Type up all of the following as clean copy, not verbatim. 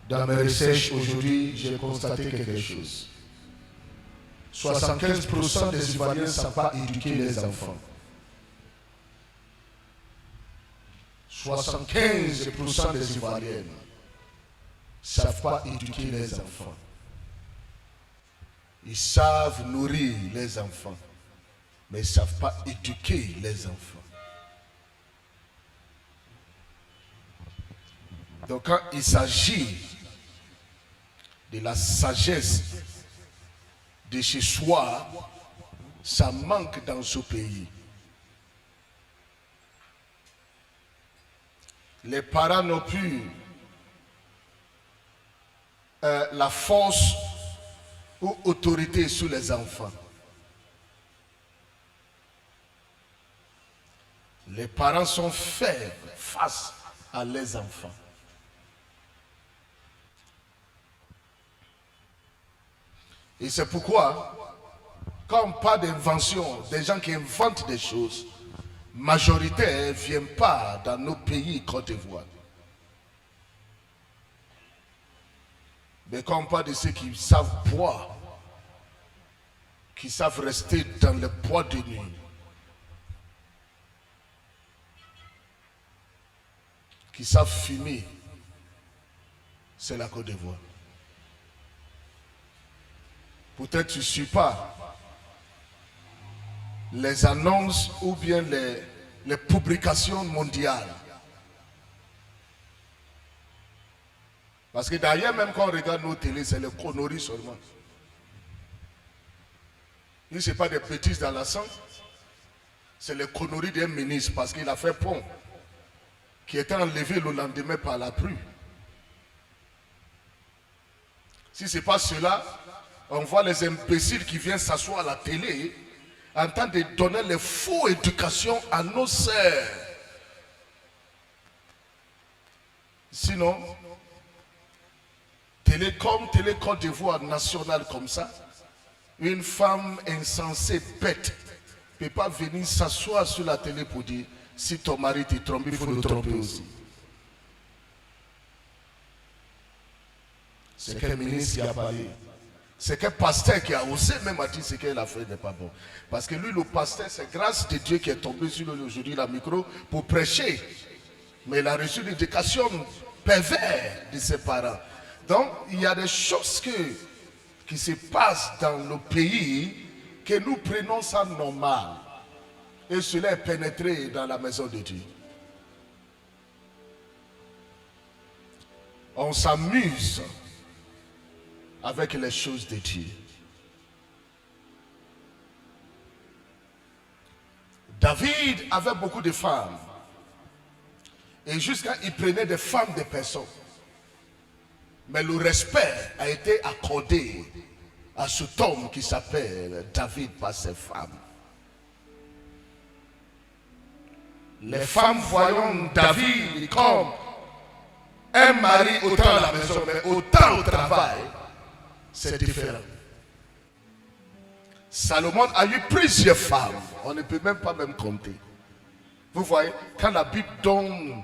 Dans mes recherches aujourd'hui, j'ai constaté quelque chose. 75% des Ivoiriens ne savent pas éduquer les enfants. 75% des Ivoiriennes ne savent pas éduquer les enfants. Ils savent nourrir les enfants, mais ils ne savent pas éduquer les enfants. Donc quand il s'agit de la sagesse de chez soi, ça manque dans ce pays. Les parents n'ont plus la force ou autorité sur les enfants. Les parents sont faibles face à leurs enfants. Et c'est pourquoi, quand on parle d'invention, des gens qui inventent des choses, majoritaires ne viennent pas dans nos pays Côte d'Ivoire. Mais quand on parle de ceux qui savent boire, qui savent rester dans le bois de nuit, qui savent fumer, c'est la Côte d'Ivoire. Peut-être tu ne suis pas les annonces ou bien les publications mondiales. Parce que d'ailleurs, même quand on regarde nos télés, c'est les conneries seulement. Ce n'est pas des bêtises dans la sang, c'est les conneries d'un ministre parce qu'il a fait pont, qui était enlevé le lendemain par la pluie. Si ce n'est pas cela, on voit les imbéciles qui viennent s'asseoir à la télé en train de donner les faux éducations à nos sœurs. Sinon, Télé Côte d'Ivoire nationale comme ça, une femme insensée, bête, ne peut pas venir s'asseoir sur la télé pour dire si ton mari te trompe, il faut le tromper aussi. C'est quel ministre qui a parlé? C'est quel pasteur qui a osé même à dire ce qu'elle a fait n'est pas bon. Parce que lui, le pasteur, c'est grâce de Dieu qui est tombé sur lui aujourd'hui la micro pour prêcher. Mais il a reçu l'éducation perverse de ses parents. Donc, il y a des choses qui se passent dans le pays que nous prenons ça normal. Et cela est pénétré dans la maison de Dieu. On s'amuse avec les choses de Dieu. David avait beaucoup de femmes. Et jusqu'à il prenait des femmes de personnes. Mais le respect a été accordé à cet homme qui s'appelle David par ses femmes. Les femmes voyant David comme un mari autant à la maison, mais autant au travail, c'est différent. Salomon a eu plusieurs femmes. On ne peut même pas compter. Vous voyez, quand la Bible donne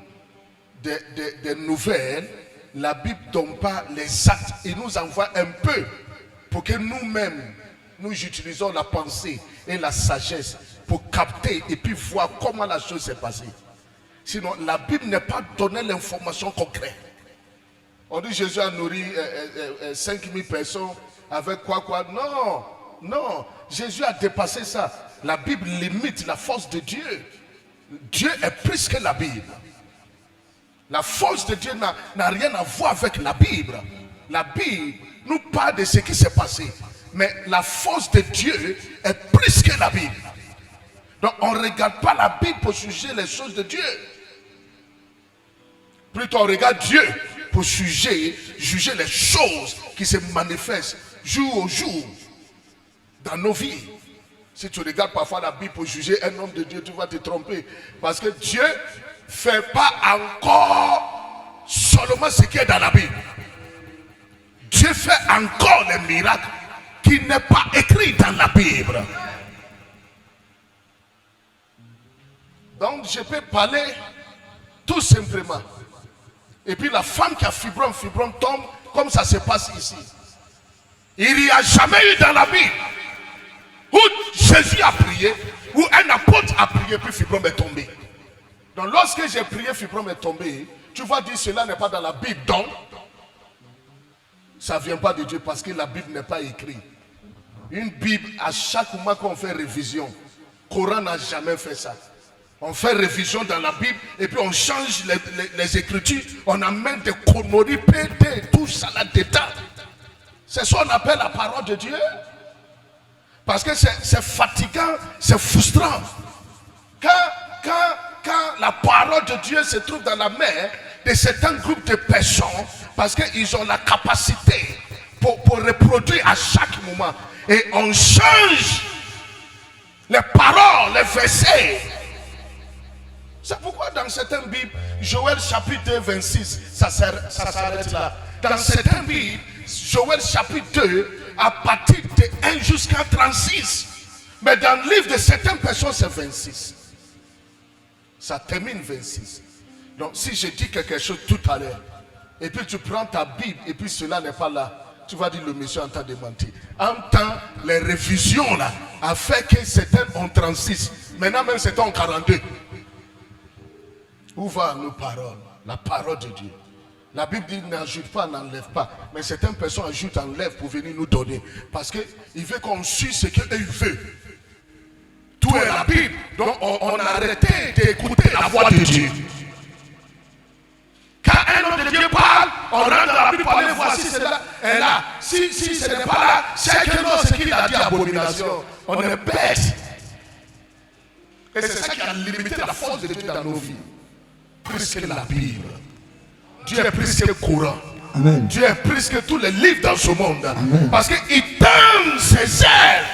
des nouvelles, la Bible ne donne pas les actes. Il nous envoie un peu pour que nous-mêmes, nous utilisons la pensée et la sagesse pour capter et puis voir comment la chose s'est passée. Sinon, la Bible n'est pas donné l'information concrète. On dit Jésus a nourri 5000 personnes avec quoi. Non, non. Jésus a dépassé ça. La Bible limite la force de Dieu. Dieu est plus que la Bible. La force de Dieu n'a rien à voir avec la Bible. La Bible nous parle de ce qui s'est passé. Mais la force de Dieu est plus que la Bible. Donc on ne regarde pas la Bible pour juger les choses de Dieu. Plutôt on regarde Dieu pour juger les choses qui se manifestent jour au jour dans nos vies. Si tu regardes parfois la Bible pour juger un homme de Dieu, tu vas te tromper. Parce que Dieu ne fait pas encore seulement ce qui est dans la Bible. Dieu fait encore les miracles qui n'est pas écrit dans la Bible. Donc je peux parler tout simplement Et puis la femme qui a fibrome tombe, comme ça se passe ici. Il n'y a jamais eu dans la Bible où Jésus a prié, où un apôtre a prié, puis fibrome est tombé. Donc lorsque j'ai prié, fibrome est tombé, tu vas dire cela n'est pas dans la Bible. Donc, ça ne vient pas de Dieu parce que la Bible n'est pas écrite. Une Bible, à chaque moment qu'on fait révision, le Coran n'a jamais fait ça. On fait révision dans la Bible et puis on change les écritures, on amène des conneries, pété, tout ça là-dedans. C'est ça qu'on appelle la parole de Dieu. Parce que c'est fatigant, c'est frustrant. Quand la parole de Dieu se trouve dans la main de certains groupes de personnes, parce qu'ils ont la capacité pour reproduire à chaque moment. Et on change les paroles, les versets. C'est pourquoi dans certaines Bibles, Joël chapitre 2, 26, ça s'arrête là. Dans certaines Bibles, Joël chapitre 2, à partir de 1 jusqu'à 36. Mais dans le livre de certaines personnes, c'est 26. Ça termine 26. Donc si je dis quelque chose tout à l'heure, et puis tu prends ta Bible, et puis cela n'est pas là, tu vas dire le monsieur est en train de mentir. En temps, les révisions là, a fait que certains ont 36. Maintenant même certains ont 42. Où va nos paroles? La parole de Dieu. La Bible dit n'ajoute pas, n'enlève pas. Mais certaines personnes ajoutent, enlèvent pour venir nous donner. Parce qu'il veut qu'on suive ce qu'eux veulent. Tout est la Bible. Donc on a arrêté d'écouter la voix de Dieu. Quand un homme de Dieu parle, on rentre dans la Bible pour aller voir si c'est là. Et là, si ce n'est pas là, c'est que non, ce qu'il a dit abomination. On est bête. Et c'est ça qui a limité la force de Dieu dans nos vies. Plus que la Bible. Dieu est plus que le Coran. Amen. Dieu est plus que tous les livres dans ce monde. Amen. Parce qu'il donne ses ailes,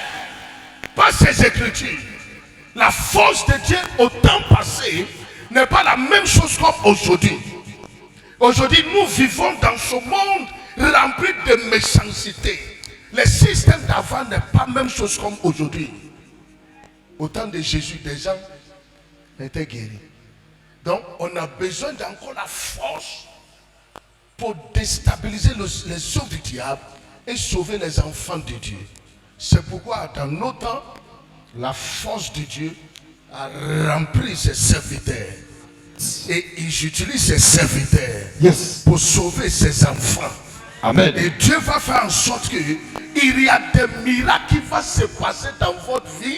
pas ses écritures. La force de Dieu au temps passé n'est pas la même chose comme aujourd'hui. Aujourd'hui, nous vivons dans ce monde rempli de méchanceté. Le système d'avant n'est pas la même chose comme aujourd'hui. Au temps de Jésus, des gens étaient guéris. Donc, on a besoin d'encore la force pour déstabiliser les œuvres du diable et sauver les enfants de Dieu. C'est pourquoi, dans nos temps, la force de Dieu a rempli ses serviteurs. Et ils utilisent ses serviteurs pour sauver ses enfants. Amen. Et Dieu va faire en sorte qu'il y a des miracles qui vont se passer dans votre vie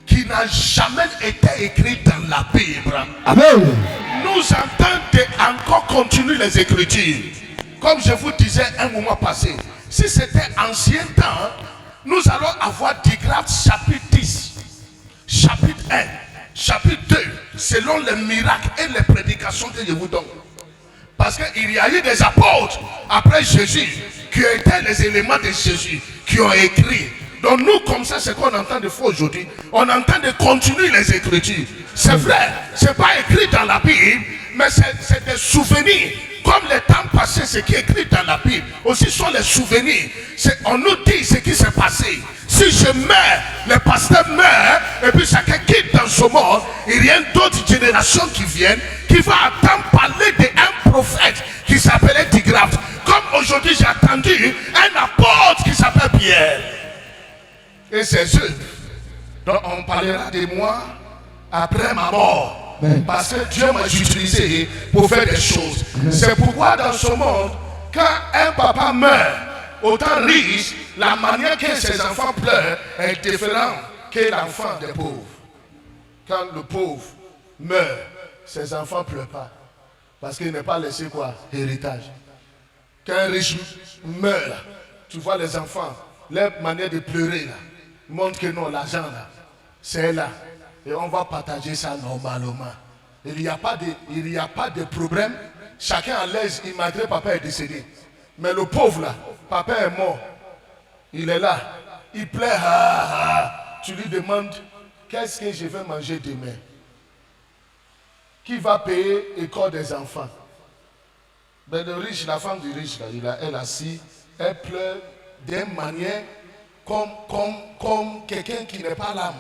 qui n'a jamais été écrit dans la Bible. Amen. Nous entendons encore continuer les Écritures. Comme je vous disais un moment passé, si c'était ancien temps, nous allons avoir Digraphe chapitre 10, chapitre 1, chapitre 2, selon les miracles et les prédications que je vous donne. Parce qu'il y a eu des apôtres après Jésus qui étaient les éléments de Jésus, qui ont écrit. Donc nous, comme ça, c'est qu'on entend de faire aujourd'hui. On entend de continuer les Écritures. C'est vrai, c'est pas écrit dans la Bible, mais c'est des souvenirs. Comme le temps passé, ce qui est écrit dans la Bible, aussi sont les souvenirs. On nous dit ce qui s'est passé. Si je meurs, le pasteur meurt, et puis chacun quitte dans ce monde, il y a d'autres générations qui viennent, qui vont entendre parler d'un prophète qui s'appelait Digraphe. Comme aujourd'hui, j'ai entendu un apôtre qui s'appelle Pierre. Et c'est eux. Donc on parlera de moi après ma mort. Parce que Dieu m'a utilisé pour faire des choses. C'est pourquoi dans ce monde, quand un papa meurt, autant riche, la manière que ses enfants pleurent est différente que l'enfant des pauvres. Quand le pauvre meurt, ses enfants ne pleurent pas. Parce qu'il n'est pas laissé quoi? Héritage. Quand un riche meurt, tu vois les enfants, leur manière de pleurer là, montre que non, l'argent là, c'est là. Et on va partager ça normalement. Il n'y a pas de problème. Chacun à l'aise, il m'a dit papa est décédé. Mais le pauvre là, papa est mort. Il est là. Il pleure. Tu lui demandes, qu'est-ce que je vais manger demain? Qui va payer l'école des enfants? Ben le riche, la femme du riche là, elle est assise, elle pleure d'une manière comme quelqu'un qui n'est pas l'âme.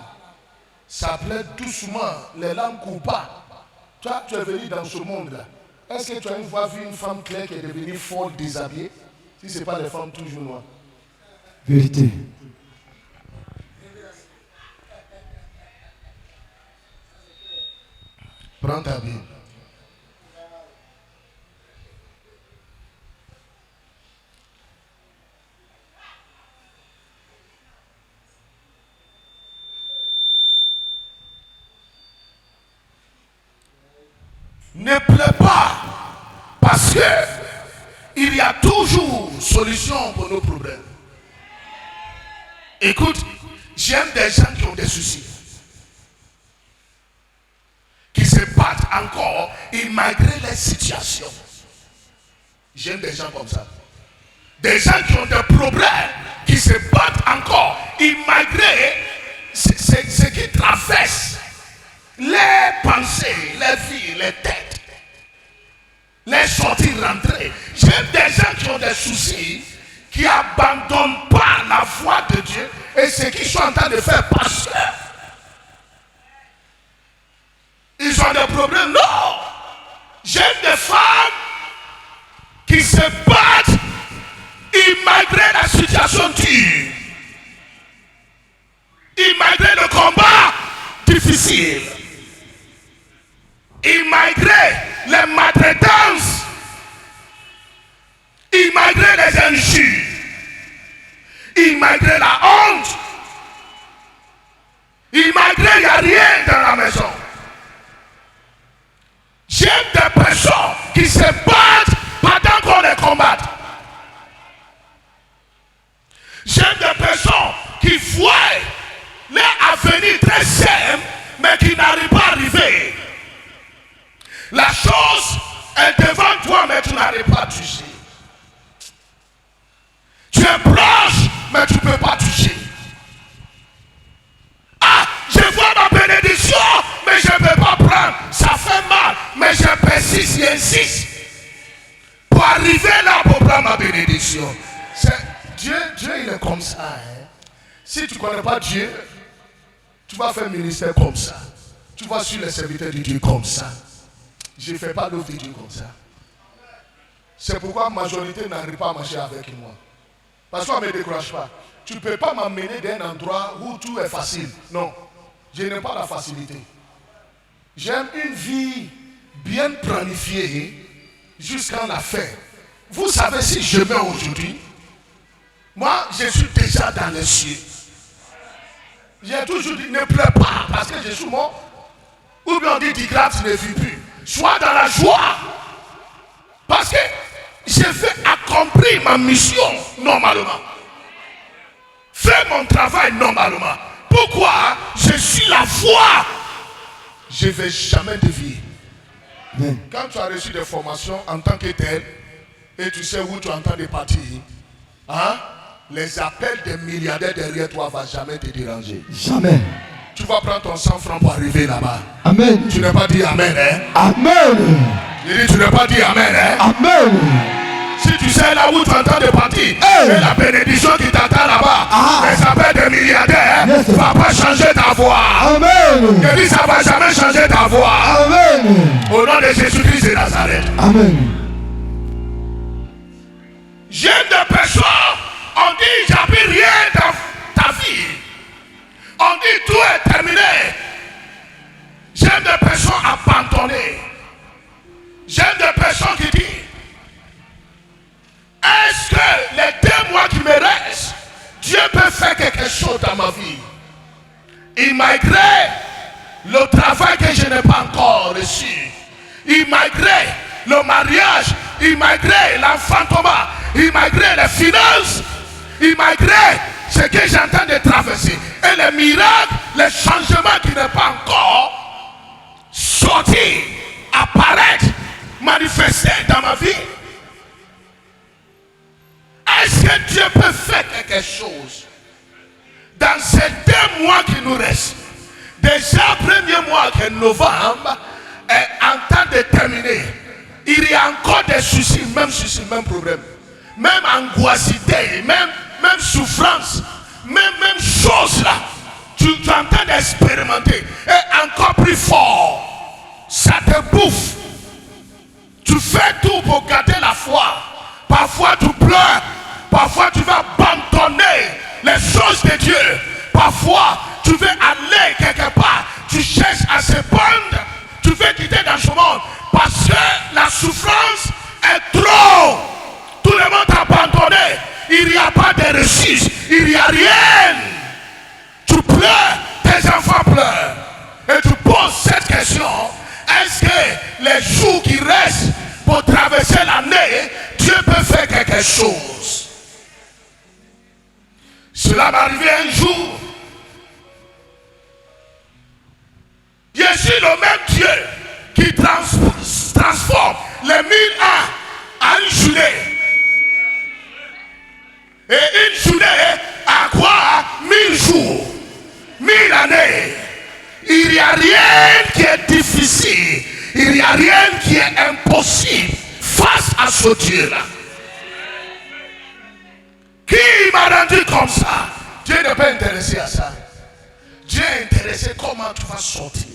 Ça pleure doucement, les larmes ne courent pas. Toi, tu es venu dans ce monde-là. Est-ce que tu as une fois vu une femme claire qui est devenue folle déshabillée? Si ce n'est pas les femmes toujours noires. Vérité. Prends ta Bible. Ne pleure pas, parce que il y a toujours solution pour nos problèmes. Écoute, j'aime des gens qui ont des soucis, qui se battent encore et malgré les situations. J'aime des gens comme ça. Des gens qui ont des problèmes, qui se battent encore et malgré ce qui traverse les pensées, les vies, les têtes, les sorties, rentrées. J'aime des gens qui ont des soucis, qui n'abandonnent pas la foi de Dieu et ce qu'ils sont en train de faire parce que ils ont des problèmes. Non! J'aime des femmes qui se battent et malgré la situation dure, et malgré le combat difficile, et malgré les maltraitances, et malgré les injures, et malgré la honte, et malgré il n'y a rien dans la maison. J'aime des personnes qui se battent pendant qu'on les combatte. J'aime des personnes qui voient leur avenir très simple, mais qui n'arrivent pas à arriver. La chose est devant toi, mais tu n'arrives pas à toucher. Tu es proche, mais tu ne peux pas toucher. Ah, je vois ma bénédiction, mais je ne peux pas prendre. Ça fait mal, mais je persiste et insiste pour arriver là pour prendre ma bénédiction. Dieu, il est comme ça. Hein? Si tu ne connais pas Dieu, tu vas faire ministère comme ça. Tu vas suivre les serviteurs de Dieu comme ça. Je ne fais pas l'œuvre de Dieu comme ça. C'est pourquoi la majorité n'arrive pas à marcher avec moi. Parce qu'on ne me décourage pas. Tu ne peux pas m'amener d'un endroit où tout est facile. Non, je n'aime pas la facilité. J'aime une vie bien planifiée jusqu'à la fin. Vous savez, si je meurs aujourd'hui, moi, je suis déjà dans les cieux. J'ai toujours dit, ne pleure pas, parce que je suis mort. Ou bien on dit, dis grave, tu ne vis plus. Sois dans la joie. Parce que j'ai fait accomplir ma mission normalement. Fais mon travail normalement. Pourquoi? Je suis la foi. Je ne vais jamais dévier. Quand tu as reçu des formations en tant que tel, et tu sais où tu es en train de partir, hein? Les appels des milliardaires derrière toi ne vont jamais te déranger. Jamais. Tu vas prendre ton 100 francs pour arriver là-bas. Amen. Tu n'as pas dit Amen, hein? Amen. Je dis, tu n'as pas dit Amen, hein? Amen. Si tu sais là où tu es en train de partir, et la bénédiction qui t'attend là-bas, les appels des milliardaires, ne va pas changer ta voix. Amen. Je dis, ça ne va jamais changer ta voix. Amen. Au nom de Jésus-Christ de Nazareth. Amen. J'aime des personnes, on dit, j'appuie rien dans ta vie. On dit, tout est terminé. J'aime des personnes abandonnées. J'aime des personnes qui disent, est-ce que les 2 mois qui me restent, Dieu peut faire quelque chose dans ma vie? Et malgré le travail que je n'ai pas encore reçu, et malgré le mariage, et malgré l'enfantement, et malgré les finances, et malgré ce que j'entends de traverser, et les miracles, les changements qui n'ont pas encore sorti, apparaître, manifester dans ma vie, est-ce que Dieu peut faire quelque chose dans ces 2 mois qui nous restent? Déjà, premier mois que novembre est en train de terminer. Il y a encore des soucis, même problème. Même angoissité, même souffrance, même chose là. Tu es en train d'expérimenter. Et encore plus fort, ça te bouffe. Tu les choses. Cela m'est arrivé un jour. Je suis le même Dieu qui transforme les 1000 ans en une journée. Et une journée à quoi? 1000 jours, 1000 années. Il n'y a rien qui est difficile. Il n'y a rien qui est impossible face à ce Dieu-là. Qui m'a rendu comme ça? Dieu n'est pas intéressé à ça. Dieu est intéressé comment tu vas sortir.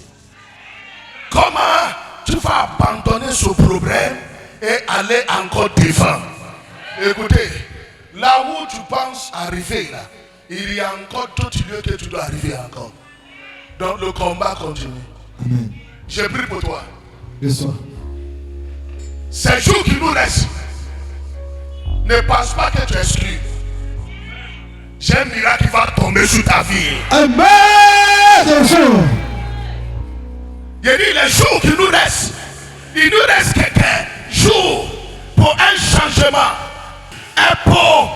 Comment tu vas abandonner ce problème et aller encore devant. Écoutez, là où tu penses arriver, là, il y a encore d'autres lieux que tu dois arriver encore. Donc le combat continue. Amen. Je prie pour toi. Bonsoir. Ces jours qui nous restent, ne pense pas que tu exclus. J'ai un miracle qui va tomber sur ta vie. Amen. Il dit les jours qui nous restent, il nous reste quelques jours pour un changement et pour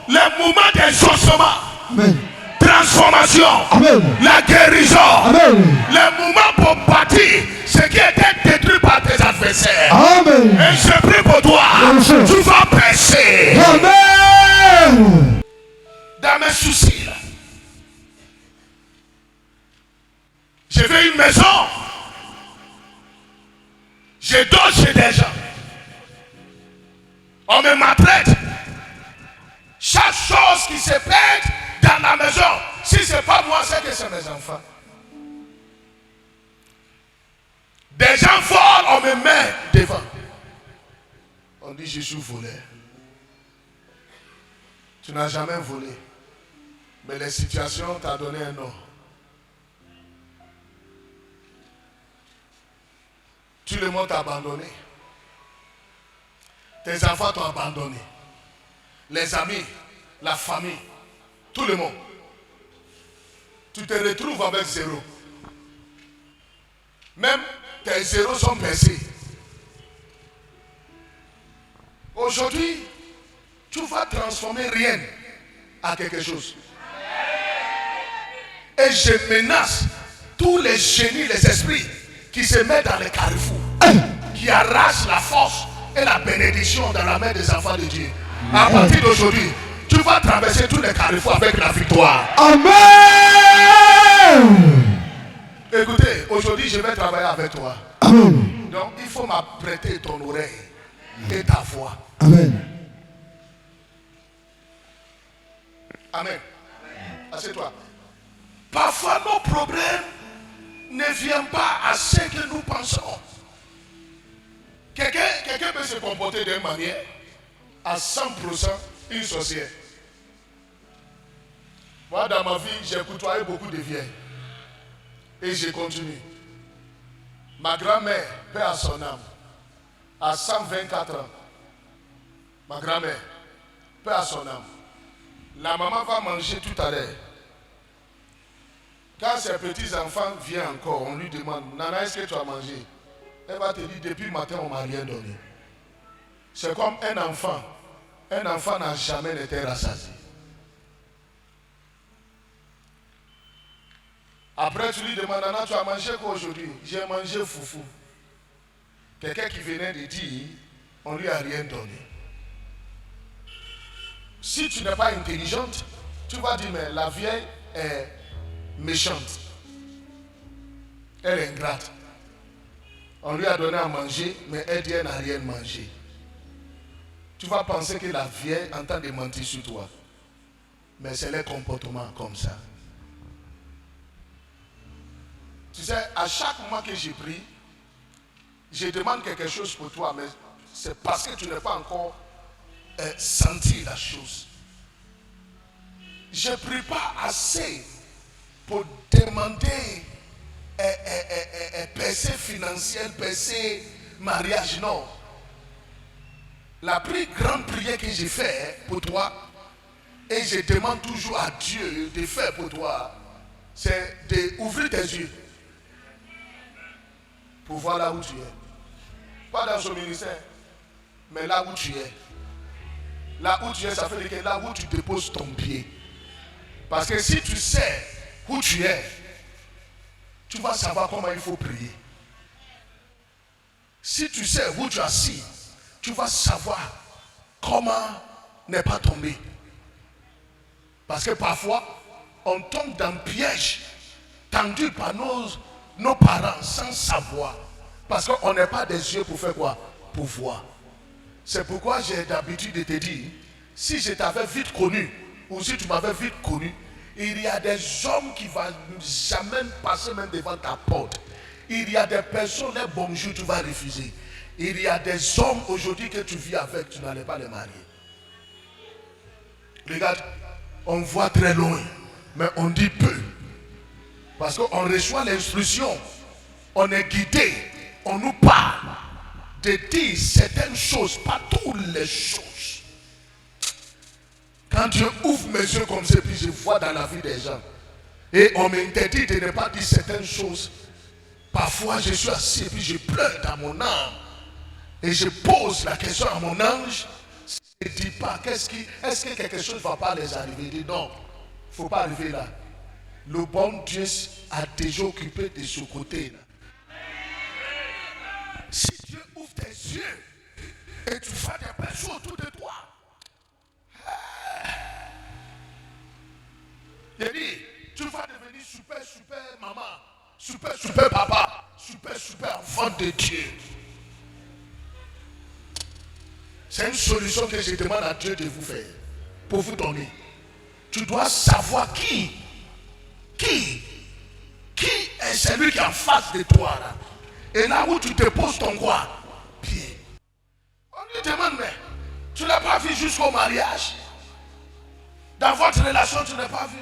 le moment d'exaucement. Amen. Transformation. Amen. La guérison. Amen. Le moment pour bâtir ce qui était détruit par tes adversaires. Amen. Et je prie pour toi. Amen. Tu vas percer. Amen. Dans mes soucis là, je veux une maison. Je dors chez des gens. On me maltraite. Chaque chose qui se perd dans la maison, si ce n'est pas moi, c'est que c'est mes enfants. Des gens volent, on me met devant. On dit je suis volé. Tu n'as jamais volé. Mais les situations t'ont donné un nom. Tout le monde t'a abandonné. Tes enfants t'ont abandonné. Les amis, la famille, tout le monde. Tu te retrouves avec zéro. Même tes zéros sont percés. Aujourd'hui, tu vas transformer rien à quelque chose. Et je menace tous les génies, les esprits qui se mettent dans les carrefours, qui arrachent la force et la bénédiction dans la main des enfants de Dieu. À partir d'aujourd'hui, tu vas traverser tous les carrefours avec la victoire. Amen. Écoutez, aujourd'hui je vais travailler avec toi. Amen. Donc il faut m'apprêter ton oreille et ta voix. Amen. Amen. Assieds-toi. Parfois nos problèmes ne viennent pas à ce que nous pensons. Quelqu'un peut se comporter d'une manière à 100% une sorcière. Moi dans ma vie, j'ai côtoyé beaucoup de vieilles. Et je continue. Ma grand-mère, paix à son âme, à 124 ans. Ma grand-mère, paix à son âme. La maman va manger tout à l'heure. Quand ses petits-enfants viennent encore, on lui demande, Nana, est-ce que tu as mangé? Elle va te dire, depuis le matin, on ne m'a rien donné. C'est comme un enfant. Un enfant n'a jamais été rassasié. Après, tu lui demandes, Nana, tu as mangé quoi aujourd'hui? J'ai mangé foufou. Quelqu'un qui venait de dire, on ne lui a rien donné. Si tu n'es pas intelligente, tu vas dire, mais la vieille est méchante. Elle est ingrate. On lui a donné à manger, mais elle dit, elle n'a rien mangé. Tu vas penser que la vieille entend de mentir sur toi. Mais c'est le comportement comme ça. Tu sais, à chaque mois que j'ai pris, je demande quelque chose pour toi, mais c'est parce que tu n'as pas encore senti la chose. Je ne prie pas assez pour demander percée financière, percée mariage, non. La plus grande prière que j'ai faite pour toi, et je demande toujours à Dieu de faire pour toi, c'est d'ouvrir tes yeux pour voir là où tu es. Pas dans son ministère, mais là où tu es. Là où tu es, ça fait dire que là où tu déposes ton pied. Parce que si tu sais où tu es, tu vas savoir comment il faut prier. Si tu sais où tu es assis, tu vas savoir comment ne pas tomber. Parce que parfois, on tombe dans un piège tendu par nos parents sans savoir. Parce qu'on n'a pas des yeux pour faire quoi? Pour voir. C'est pourquoi j'ai d'habitude de te dire, si je t'avais vite connu, ou si tu m'avais vite connu, il y a des hommes qui ne vont jamais passer même devant ta porte. Il y a des personnes, les bonjour, tu vas refuser. Il y a des hommes aujourd'hui que tu vis avec, tu n'allais pas les marier. Regarde, on voit très loin, mais on dit peu. Parce qu'on reçoit l'instruction, on est guidé, on nous parle de dire certaines choses, pas toutes les choses. Quand Dieu ouvre mes yeux comme ça, puis je vois dans la vie des gens, et on m'interdit de ne pas dire certaines choses, parfois je suis assis et puis je pleure dans mon âme, et je pose la question à mon ange, je ne dis pas, est-ce que quelque chose ne va pas les arriver? Il dit non, il ne faut pas arriver là. Le bon Dieu a déjà occupé de ce côté-là. Si Dieu ouvre tes yeux et tu vois des personnes autour de toi, il dit, tu vas devenir super maman, super papa, super enfant de Dieu. C'est une solution que je demande à Dieu de vous faire, pour vous donner. Tu dois savoir qui est celui qui est en face de toi là. Et là où tu te poses ton quoi? Pied. On lui demande, mais tu ne l'as pas vu jusqu'au mariage? Dans votre relation, tu ne l'as pas vu?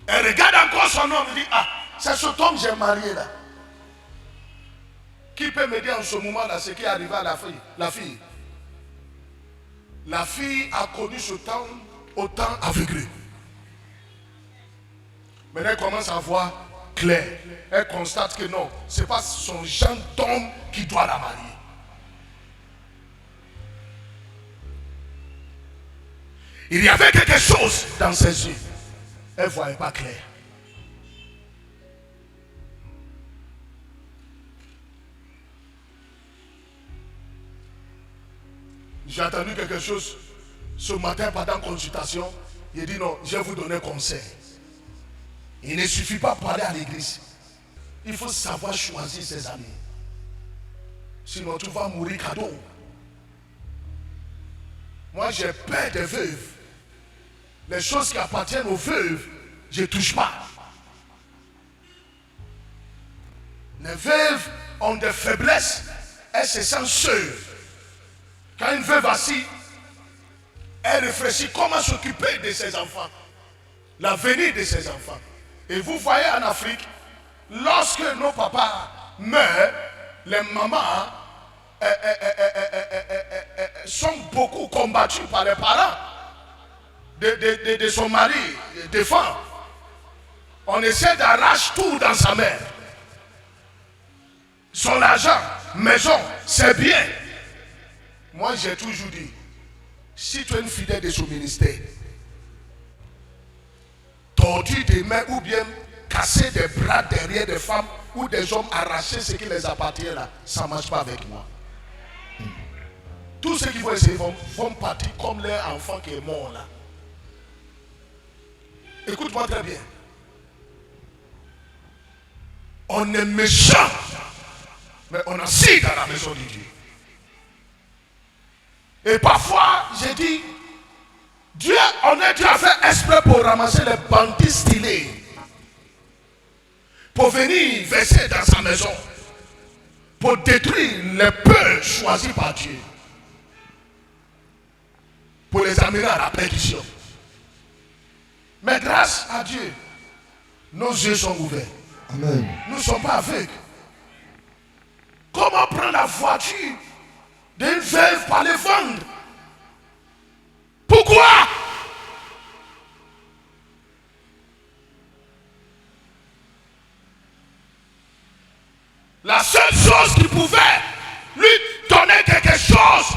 Et regarde encore son homme, il dit, ah, c'est cet homme que j'ai marié là. Qui peut m'aider en ce moment-là, ce qui est arrivé à la fille? La fille a connu ce temps au temps aveuglé. Mais elle commence à voir clair. Elle constate que non, ce n'est pas son genre d'homme qui doit la marier. Il y avait quelque chose dans ses yeux. Elle ne voyait pas clair. J'ai entendu quelque chose ce matin pendant consultation. Il dit non, je vais vous donner conseil. Il ne suffit pas de parler à l'église. Il faut savoir choisir ses amis. Sinon tu vas mourir cadeau. Moi j'ai peur des veuves. Les choses qui appartiennent aux veuves, je ne touche pas. Les veuves ont des faiblesses. Elles se sentent seules. Quand une veuve assise, elle réfléchit comment s'occuper de ses enfants. L'avenir de ses enfants. Et vous voyez en Afrique, lorsque nos papas meurent, les mamans sont beaucoup combattues par les parents de son mari, des femmes. On essaie d'arracher tout dans sa mère. Son argent, maison, c'est bien. Moi j'ai toujours dit, si tu es une fidèle de ce ministère, tordu des mains ou bien casser des bras derrière des femmes ou des hommes, arracher ce qui les appartient là, ça ne marche pas avec moi. Tous ceux qui vont essayer vont partir comme leur enfant qui est mort là. Écoute-moi très bien. On est méchant, mais on assis dans la maison de Dieu. Et parfois, j'ai dit, Dieu a fait exprès pour ramasser les bandits stylés, pour venir verser dans sa maison, pour détruire les peurs choisis par Dieu, pour les amener à la perdition. Mais grâce à Dieu, nos yeux sont ouverts. Amen. Nous ne sommes pas aveugles. Comment prendre la voiture d'une veuve pour les vendre? Pourquoi? La seule chose qui pouvait lui donner quelque chose,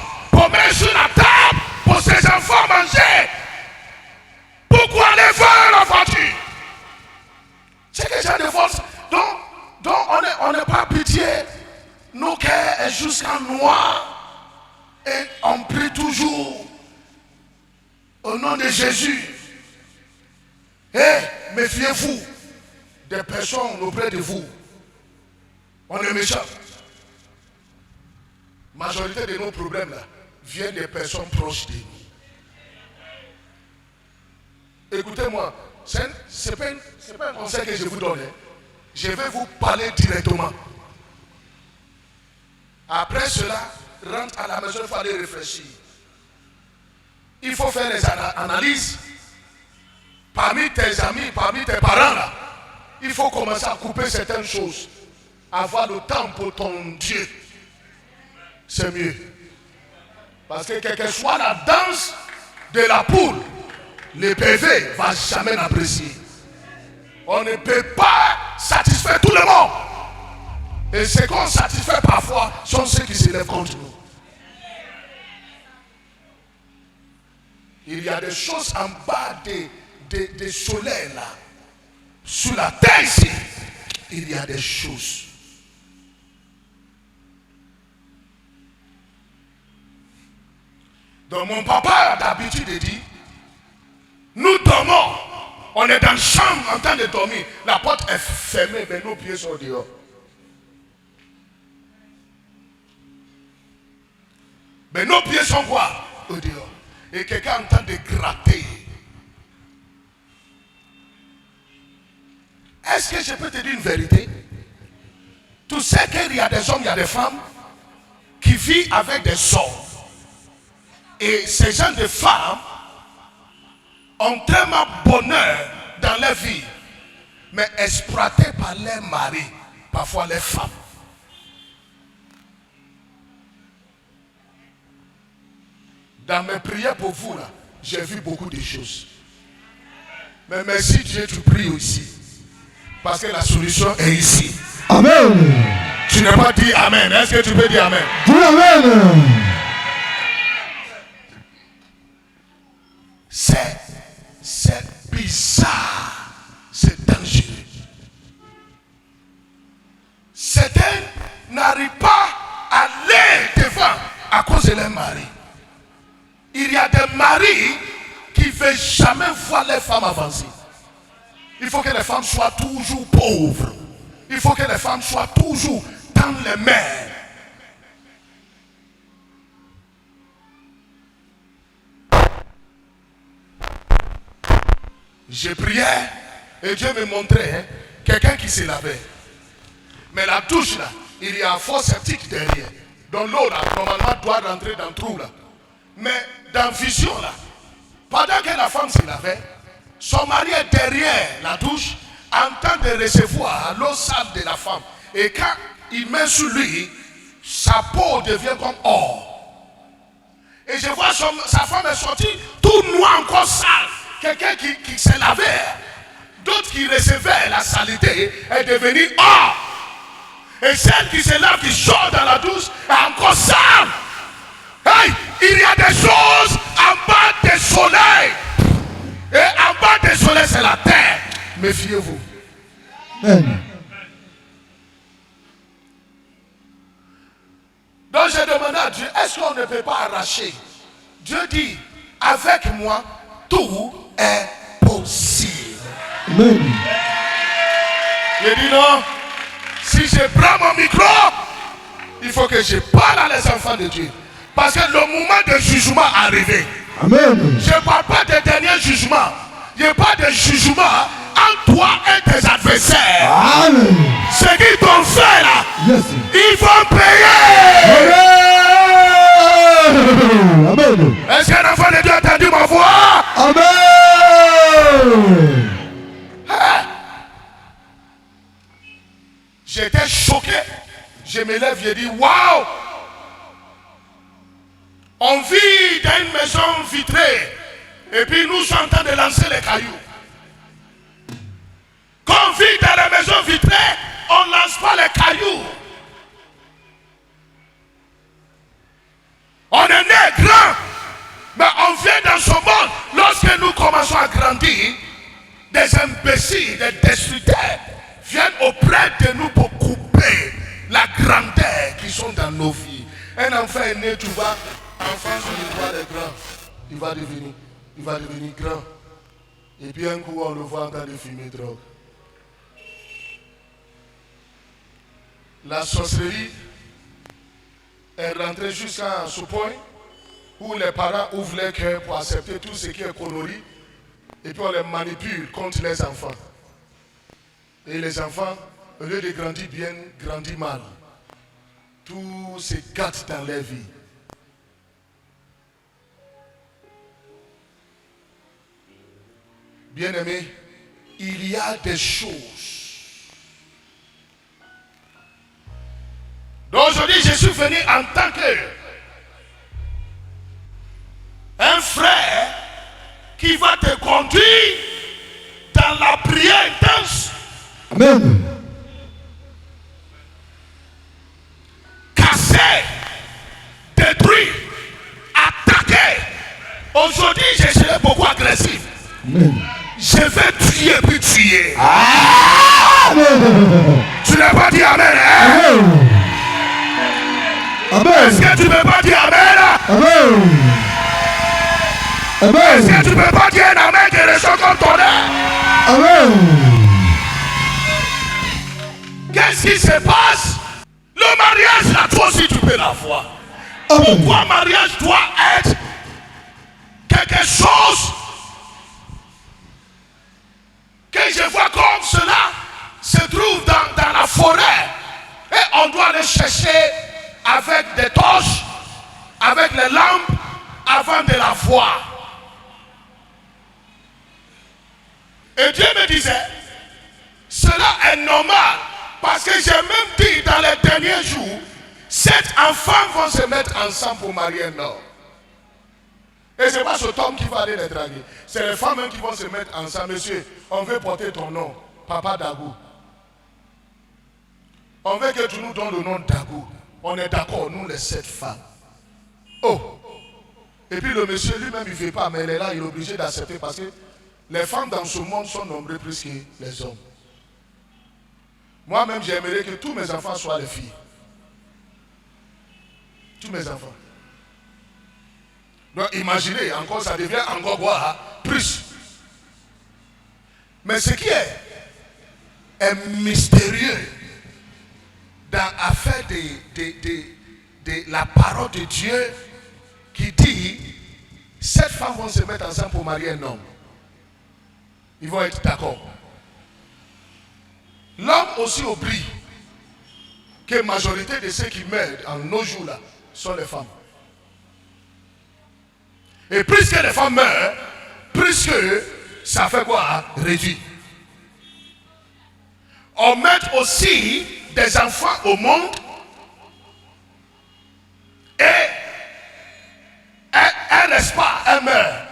des gens de force. Donc on n'est pas pitié. Nos cœurs est jusqu'en noir. Et on prie toujours au nom de Jésus. Méfiez-vous des personnes auprès de vous. On est méchants. La majorité de nos problèmes là viennent des personnes proches de nous. Écoutez-moi, ce n'est pas un conseil que je vous donne. Je vais vous parler directement. Après cela, rentre à la maison, il faut aller réfléchir. Il faut faire les analyses. Parmi tes amis, parmi tes parents là, il faut commencer à couper certaines choses. Avoir le temps pour ton Dieu. C'est mieux. Parce que quelle que soit la danse de la poule, le PV ne va jamais l'apprécier. On ne peut pas satisfaire tout le monde. Et ce qu'on satisfait parfois sont ceux qui se lèvent contre nous. Il y a des choses en bas des soleils là. Sous la terre ici, il y a des choses. Donc mon papa a d'habitude de dire, nous dormons, on est dans la chambre en train de dormir, la porte est fermée, mais nos pieds sont dehors. Mais nos pieds sont quoi? Au dehors. Et quelqu'un est en train de gratter. Est-ce que je peux te dire une vérité? Tu sais qu'il y a des hommes, il y a des femmes qui vivent avec des hommes. Et ces gens de femmes ont tellement bonheur dans leur vie, mais exploités par leurs maris, parfois les femmes. Dans mes prières pour vous, là, j'ai vu beaucoup de choses. Mais merci Dieu, tu pries aussi. Parce que la solution est ici. Amen. Tu n'as pas dit Amen. Est-ce que tu peux dire Amen? Dis Amen. C'est bizarre. C'est dangereux. Certains n'arrivent pas à aller devant à cause de leur mari. Il y a des maris qui ne veulent jamais voir les femmes avancer. Il faut que les femmes soient toujours pauvres. Il faut que les femmes soient toujours dans les mers. Je priais et Dieu me montrait quelqu'un qui se lavait. Mais la douche là, il y a un faux septique derrière. Donc l'eau là, normalement doit rentrer dans le trou là. Mais dans vision là, pendant que la femme se lavait, son mari est derrière la douche en train de recevoir l'eau sale de la femme. Et quand il met sur lui, sa peau devient comme or. Et je vois sa femme est sortie tout noir, encore sale. Quelqu'un qui s'est lavé, d'autres qui recevaient la saleté est devenu or. Et celle qui se lave, qui sort dans la douche, est encore sale. Hey, il y a des choses en bas des soleils. Et en bas des soleils, c'est la terre. Méfiez-vous. Amen. Donc j'ai demandé à Dieu, est-ce qu'on ne peut pas arracher? Dieu dit, avec moi, tout est possible. Amen. Il dit non, si je prends mon micro, il faut que je parle à les enfants de Dieu. Parce que le moment de jugement est arrivé. Amen. Je ne parle pas des derniers jugements. Il n'y a pas de jugement entre toi et tes adversaires. Amen. Ce qu'ils t'ont fait là, Yes. ils vont payer. Amen. Amen. Est-ce qu'un enfant de Dieu a entendu ma voix? Amen. J'étais choqué. Je me lève, je dis waouh! On vit dans une maison vitrée. Et puis nous sommes en train de lancer les cailloux. Quand on vit dans la maison vitrée, on ne lance pas les cailloux. On est né grand. Mais on vient dans ce monde. Lorsque nous commençons à grandir, des imbéciles, des destructeurs auprès de nous pour couper la grandeur qui sont dans nos vies. Un enfant est né, tu vois, enfant sur le toit des grands, il va devenir grand. Et puis un coup, on le voit en train de fumer drogue. La sorcellerie est rentrée jusqu'à ce point où les parents ouvrent leur cœur pour accepter tout ce qui est connerie et puis on les manipule contre les enfants. Et les enfants, au lieu de grandir bien, grandissent mal. Tout se gâte dans leur vie. Bien-aimés, il y a des choses. Donc aujourd'hui, je suis venu en tant qu'un frère qui va te conduire dans la prière intense. Amen. Casser, détruire, attaquer. Aujourd'hui, je serai beaucoup agressif. Amen. Je vais tuer puis tuer. Amen. Tu n'as pas dit amen, hein? Amen. Est-ce que tu ne peux pas dire amen? Amen. Est-ce que Amen. tu ne peux pas dire un amen que les gens comme ton air? Amen. Qu'est-ce qui se passe? Le mariage, là, toi aussi, tu peux la voir. Amen. Pourquoi le mariage doit être quelque chose que je vois comme cela se trouve dans la forêt et on doit aller chercher avec des torches, avec les lampes avant de la voir. Et Dieu me disait, cela est normal parce que j'ai même dit dans les derniers jours, 7 enfants vont se mettre ensemble pour marier un homme. Et ce n'est pas cet homme qui va aller les draguer. C'est les femmes même qui vont se mettre ensemble. Monsieur, on veut porter ton nom, Papa Dagou. On veut que tu nous donnes le nom Dagou. On est d'accord, nous les 7 femmes. Oh! Et puis le monsieur lui-même, il ne veut pas, mais il est là, il est obligé d'accepter parce que les femmes dans ce monde sont nombreuses plus que les hommes. Moi-même, j'aimerais que tous mes enfants soient les filles. Tous mes enfants. Donc imaginez, encore ça devient encore quoi, plus. Mais ce qui est mystérieux dans l'affaire de la parole de Dieu qui dit 7 femmes vont se mettre ensemble pour marier un homme. Ils vont être d'accord. L'homme aussi oublie que la majorité de ceux qui meurent en nos jours là sont les femmes. Et plus que les femmes meurent, plus que ça fait quoi? Réduit. On met aussi des enfants au monde et un n'est-ce pas, un meurt.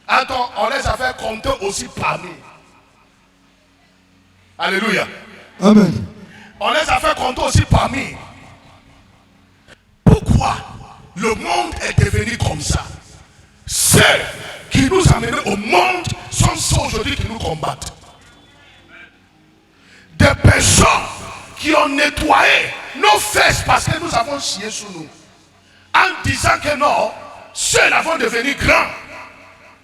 Attends, on les a fait compter aussi parmi. Alléluia. Amen. On les a fait compter aussi parmi. Pourquoi le monde est devenu comme ça? Ceux qui nous amènent au monde sont ceux aujourd'hui qui nous combattent. Des personnes qui ont nettoyé nos fesses parce que nous avons chié sur nous. En disant que non, ceux-là vont devenir grands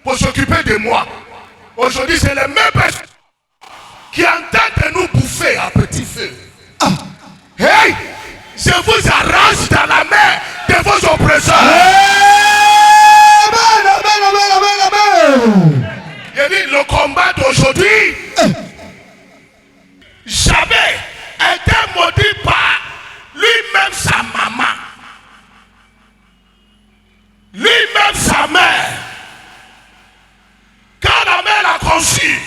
pour s'occuper de moi. Aujourd'hui, c'est les mêmes personnes qui entendent de nous bouffer à petit feu. Ah. Hey! Je vous arrache dans la main de vos oppresseurs. Amen. Amen. Amen. Amen. Je dis, le combat d'aujourd'hui, jamais été maudit par lui-même sa maman, lui-même sa mère. Quand la mère l'a conçu,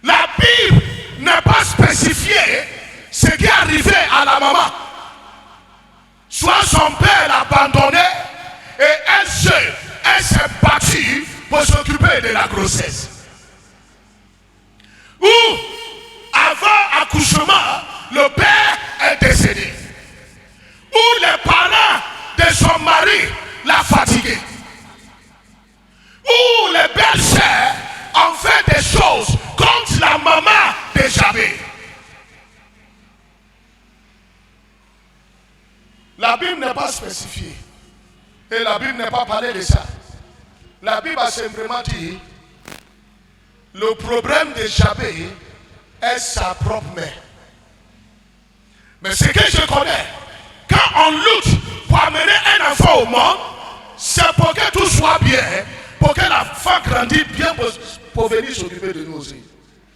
la Bible n'est pas spécifié ce qui est arrivé à la maman. Soit son père l'a abandonné et elle s'est battue pour s'occuper de la grossesse. Ou avant accouchement, le père est décédé. Ou les parents de son mari l'ont fatigué. Ou les belles-sœurs ont fait des choses comme La Bible n'est pas spécifiée. Et la Bible n'est pas parlé de ça. La Bible a simplement dit, le problème de Jabé est sa propre mère. Mais ce que je connais, quand on lutte pour amener un enfant au monde, c'est pour que tout soit bien, pour que l'enfant grandisse bien pour venir s'occuper de nous aussi.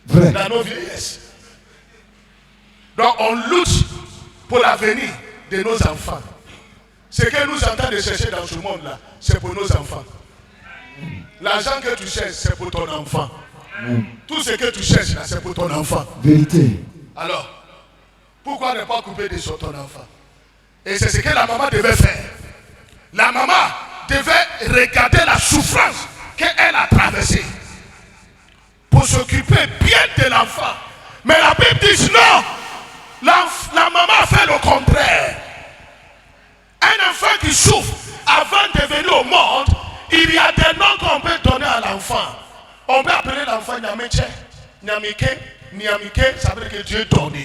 Vrai. Dans nos vieillesses. Donc on lutte pour l'avenir de nos enfants. Ce que nous sommes en train de chercher dans ce monde-là, c'est pour nos enfants. L'argent que tu cherches, c'est pour ton enfant. Tout ce que tu cherches là, c'est pour ton enfant. Vérité. Alors, pourquoi ne pas couper de ton enfant? Et c'est ce que la maman devait faire. La maman devait regarder la souffrance qu'elle a traversée pour s'occuper bien de l'enfant. Mais la Bible dit non. La maman a fait le contraire. Un enfant qui souffre avant de venir au monde, il y a des noms qu'on peut donner à l'enfant. On peut appeler l'enfant Nyameche, Nyamike, Nyamike, ça veut dire que Dieu donne.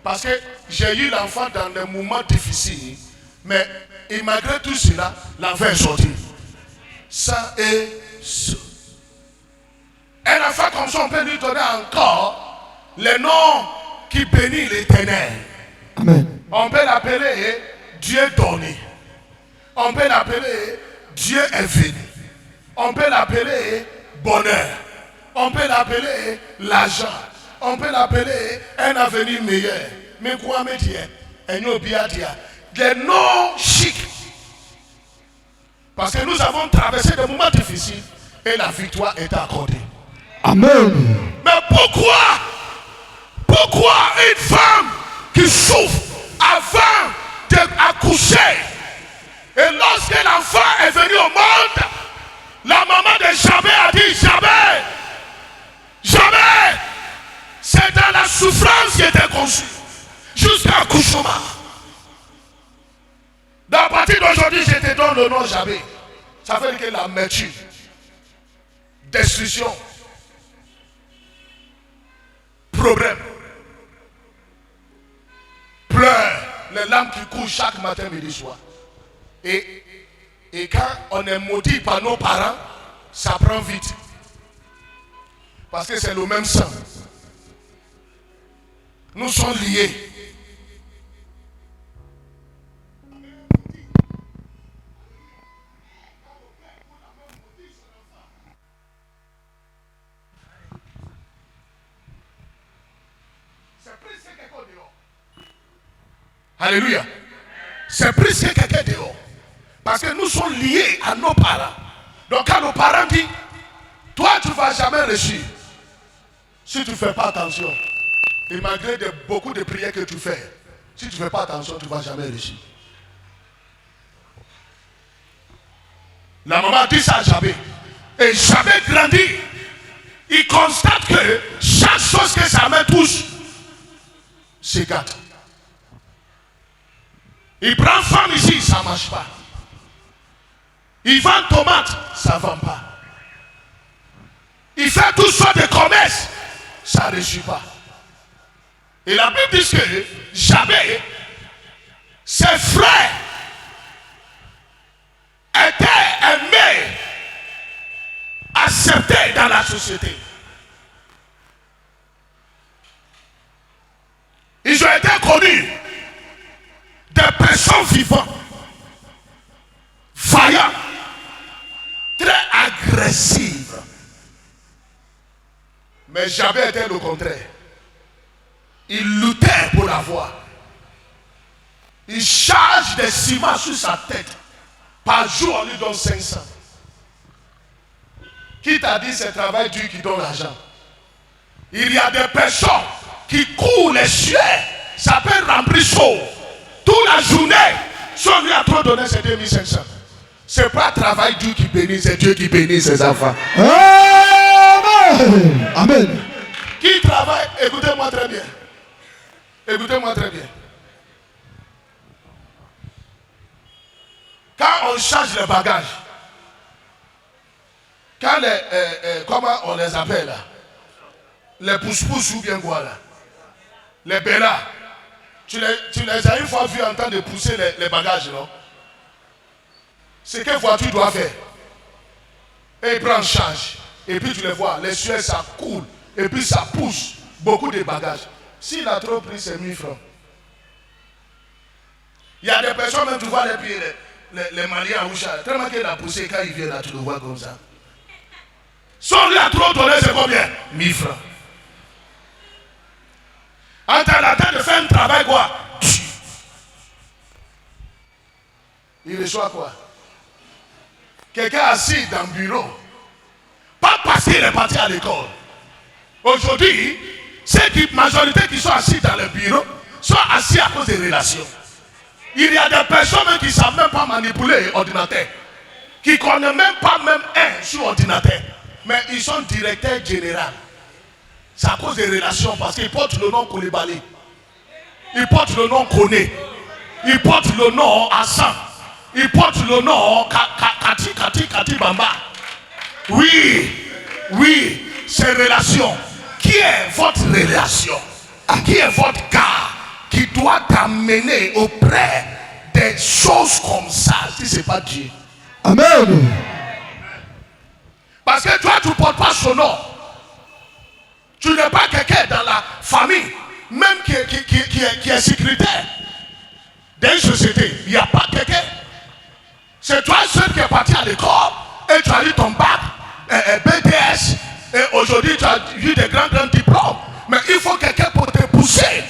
Parce que j'ai eu l'enfant dans des moments difficiles, mais et malgré tout cela, l'enfant est sorti. Ça est ce. Un enfant comme ça, on peut lui donner encore le nom qui bénit l'Éternel. Amen. On peut l'appeler Dieu donné. On peut l'appeler Dieu est venu. On peut l'appeler bonheur. On peut l'appeler l'argent. On peut l'appeler un avenir meilleur. Mais quoi me dire? Des noms chics. Parce que nous avons traversé des moments difficiles et la victoire est accordée. Amen. Mais pourquoi une femme qui souffre avant d'accoucher et lorsque l'enfant est venu au monde, la maman de Jabé a dit jamais, c'est dans la souffrance qui était conçue jusqu'à l'accouchement. Donc à partir d'aujourd'hui, je te donne le nom Jabé. Ça veut dire que la l'amertume, destruction, problème, pleurs, les larmes qui coulent chaque matin, midi, soir. Et quand on est maudit par nos parents, ça prend vite. Parce que c'est le même sang. Nous sommes liés. Alléluia. C'est plus que quelqu'un dehors. Parce que nous sommes liés à nos parents. Donc quand nos parents disent, toi tu ne vas jamais réussir. Si tu ne fais pas attention. Et malgré beaucoup de prières que tu fais, si tu ne fais pas attention, tu ne vas jamais réussir. La maman dit ça à Jabé. Et Jabé grandit. Il constate que chaque chose que sa main touche, c'est gâte. Il prend femme ici, ça ne marche pas. Il vend tomates, ça ne vend pas. Il fait toutes sortes de commerces, ça ne réussit pas. Et la Bible dit que Jabé, ses frères étaient aimés, acceptés dans la société. Ils ont été connus des personnes vivantes, vaillantes, très agressives. Mais Jabé était le contraire. Il luttait pour l'avoir. Il charge des ciments sur sa tête. Par jour, on lui donne 500. Qui t'a dit c'est le travail dur qui donne l'argent? Il y a des personnes qui courent les sueurs. Ça peut remplir chaud. Toute la journée, si on lui a trop donné, c'est 2500. Ce n'est pas le travail dur qui bénit, c'est Dieu qui bénit ses enfants. Amen. Amen. Qui travaille, écoutez-moi très bien. Écoutez-moi très bien. Quand on change les bagages, quand comment on les appelle là? Les pousse-pousse ou bien quoi là? Les bellas. Tu les as une fois vus en train de pousser les bagages, non? C'est quelle voiture doit faire? Et il prend en charge. Et puis tu les vois, les sueurs, ça coule. Et puis ça pousse beaucoup de bagages. S'il a trop pris, c'est 1000 francs. Il y a des personnes, même tu vois les pieds, les Maliens en Oucha, tellement qu'il a poussé, quand il vient là, tu le vois comme ça. Si on lui a trop donné, c'est combien? 1000 francs. En train de faire un travail, quoi? Il reçoit quoi? Quelqu'un assis dans le bureau. Pas parce qu'il est parti à l'école. Aujourd'hui, la majorité qui sont assis dans le bureau sont assis à cause des relations. Il y a des personnes qui ne savent même pas manipuler l'ordinateur. Qui ne connaissent même pas même un sur l'ordinateur. Mais ils sont directeurs généraux. C'est à cause des relations parce qu'ils portent le nom Koulibaly. Ils portent le nom Koné. Ils portent le nom Hassan. Ils portent le nom Kati Bamba. Oui, c'est relation. Qui est votre relation? Qui est votre gars qui doit t'amener auprès des choses comme ça si ce n'est pas Dieu? Amen. Parce que toi, tu ne portes pas son nom. Tu n'es pas quelqu'un dans la famille, même qui est sécuritaire d'une société. Il n'y a pas quelqu'un. C'est toi seul qui est parti à l'école et tu as eu ton bac, BTS, et aujourd'hui tu as eu des grands diplômes. Mais il faut quelqu'un pour te pousser.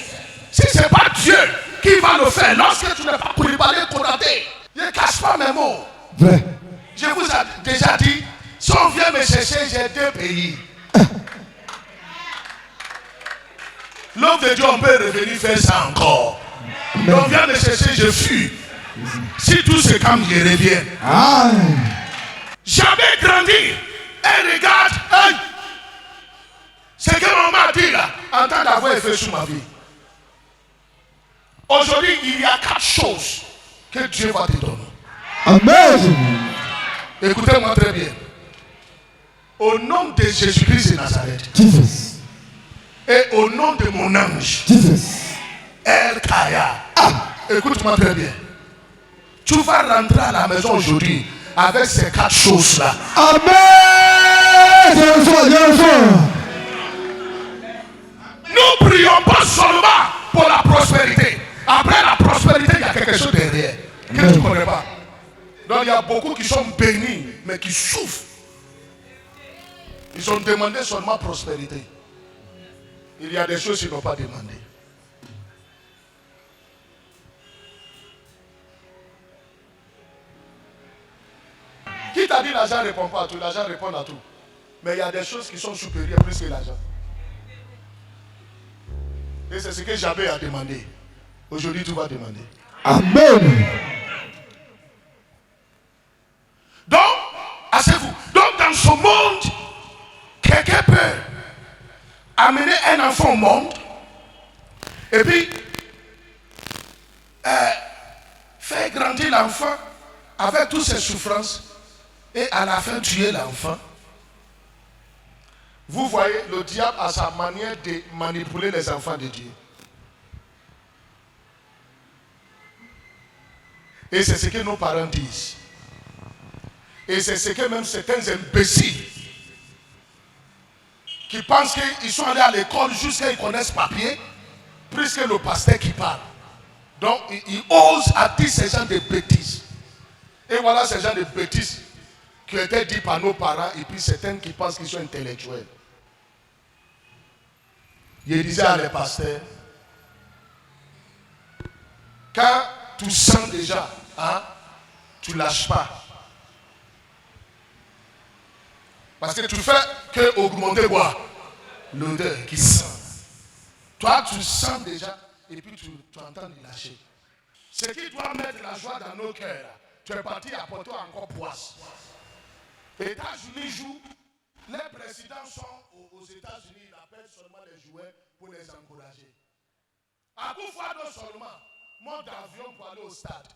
Si ce n'est pas Dieu qui va le faire, lorsque tu n'es pas Koulibaly Konaté, ne cache pas mes mots. Vrai. Je vous ai déjà dit, si on vient me chercher, j'ai 2 pays. L'homme de Dieu, on peut revenir faire ça encore. Et on vient me chercher, je fuis. Si tout se calme, je reviens. J'avais grandi. Et regarde, hey, ce que maman a dit là, en train d'avoir effet sur ma vie. Aujourd'hui, il y a 4 choses que Dieu va te donner. Amen. Écoutez-moi très bien. Au nom de Jésus-Christ de Nazareth. Jesus. Et au nom de mon ange. Jesus. El Kaya. Écoute-moi très bien. Tu vas rentrer à la maison aujourd'hui avec ces 4 choses-là. Amen. Nous ne prions pas seulement pour la prospérité. Après la prospérité, il y a quelque chose derrière que tu ne connais pas. Donc il y a beaucoup qui sont bénis, mais qui souffrent. Ils ont demandé seulement prospérité. Il y a des choses qu'ils n'ont pas demandé. Qui t'a dit l'argent ne répond pas à tout? L'argent répond à tout. Mais il y a des choses qui sont supérieures plus que l'argent. Et c'est ce que j'avais à demander. Aujourd'hui, tu vas demander. Amen. Donc, asseyez-vous. Donc, dans ce monde, quelqu'un peut amener un enfant au monde et puis faire grandir l'enfant avec toutes ses souffrances et à la fin tuer l'enfant. Vous voyez, le diable a sa manière de manipuler les enfants de Dieu. Et c'est ce que nos parents disent. Et c'est ce que même certains imbéciles qui pensent qu'ils sont allés à l'école jusqu'à qu'ils connaissent papier, plus que le pasteur qui parle. Donc, ils osent à dire ces gens de bêtises. Et voilà ces gens de bêtises qui ont été dit par nos parents et puis certains qui pensent qu'ils sont intellectuels. Je disais à les pasteurs, quand tu sens déjà, tu ne lâches pas. Parce que tu fais que augmenter quoi? L'odeur qui sent. Toi, tu sens déjà et puis tu entends de lâcher. Ce qui doit mettre la joie dans nos cœurs, tu es parti apporter encore poisse. Les États-Unis jouent, les présidents sont aux États-Unis, ils appellent seulement les joueurs pour les encourager. À coup fois seulement, monte d'avion pour aller au stade.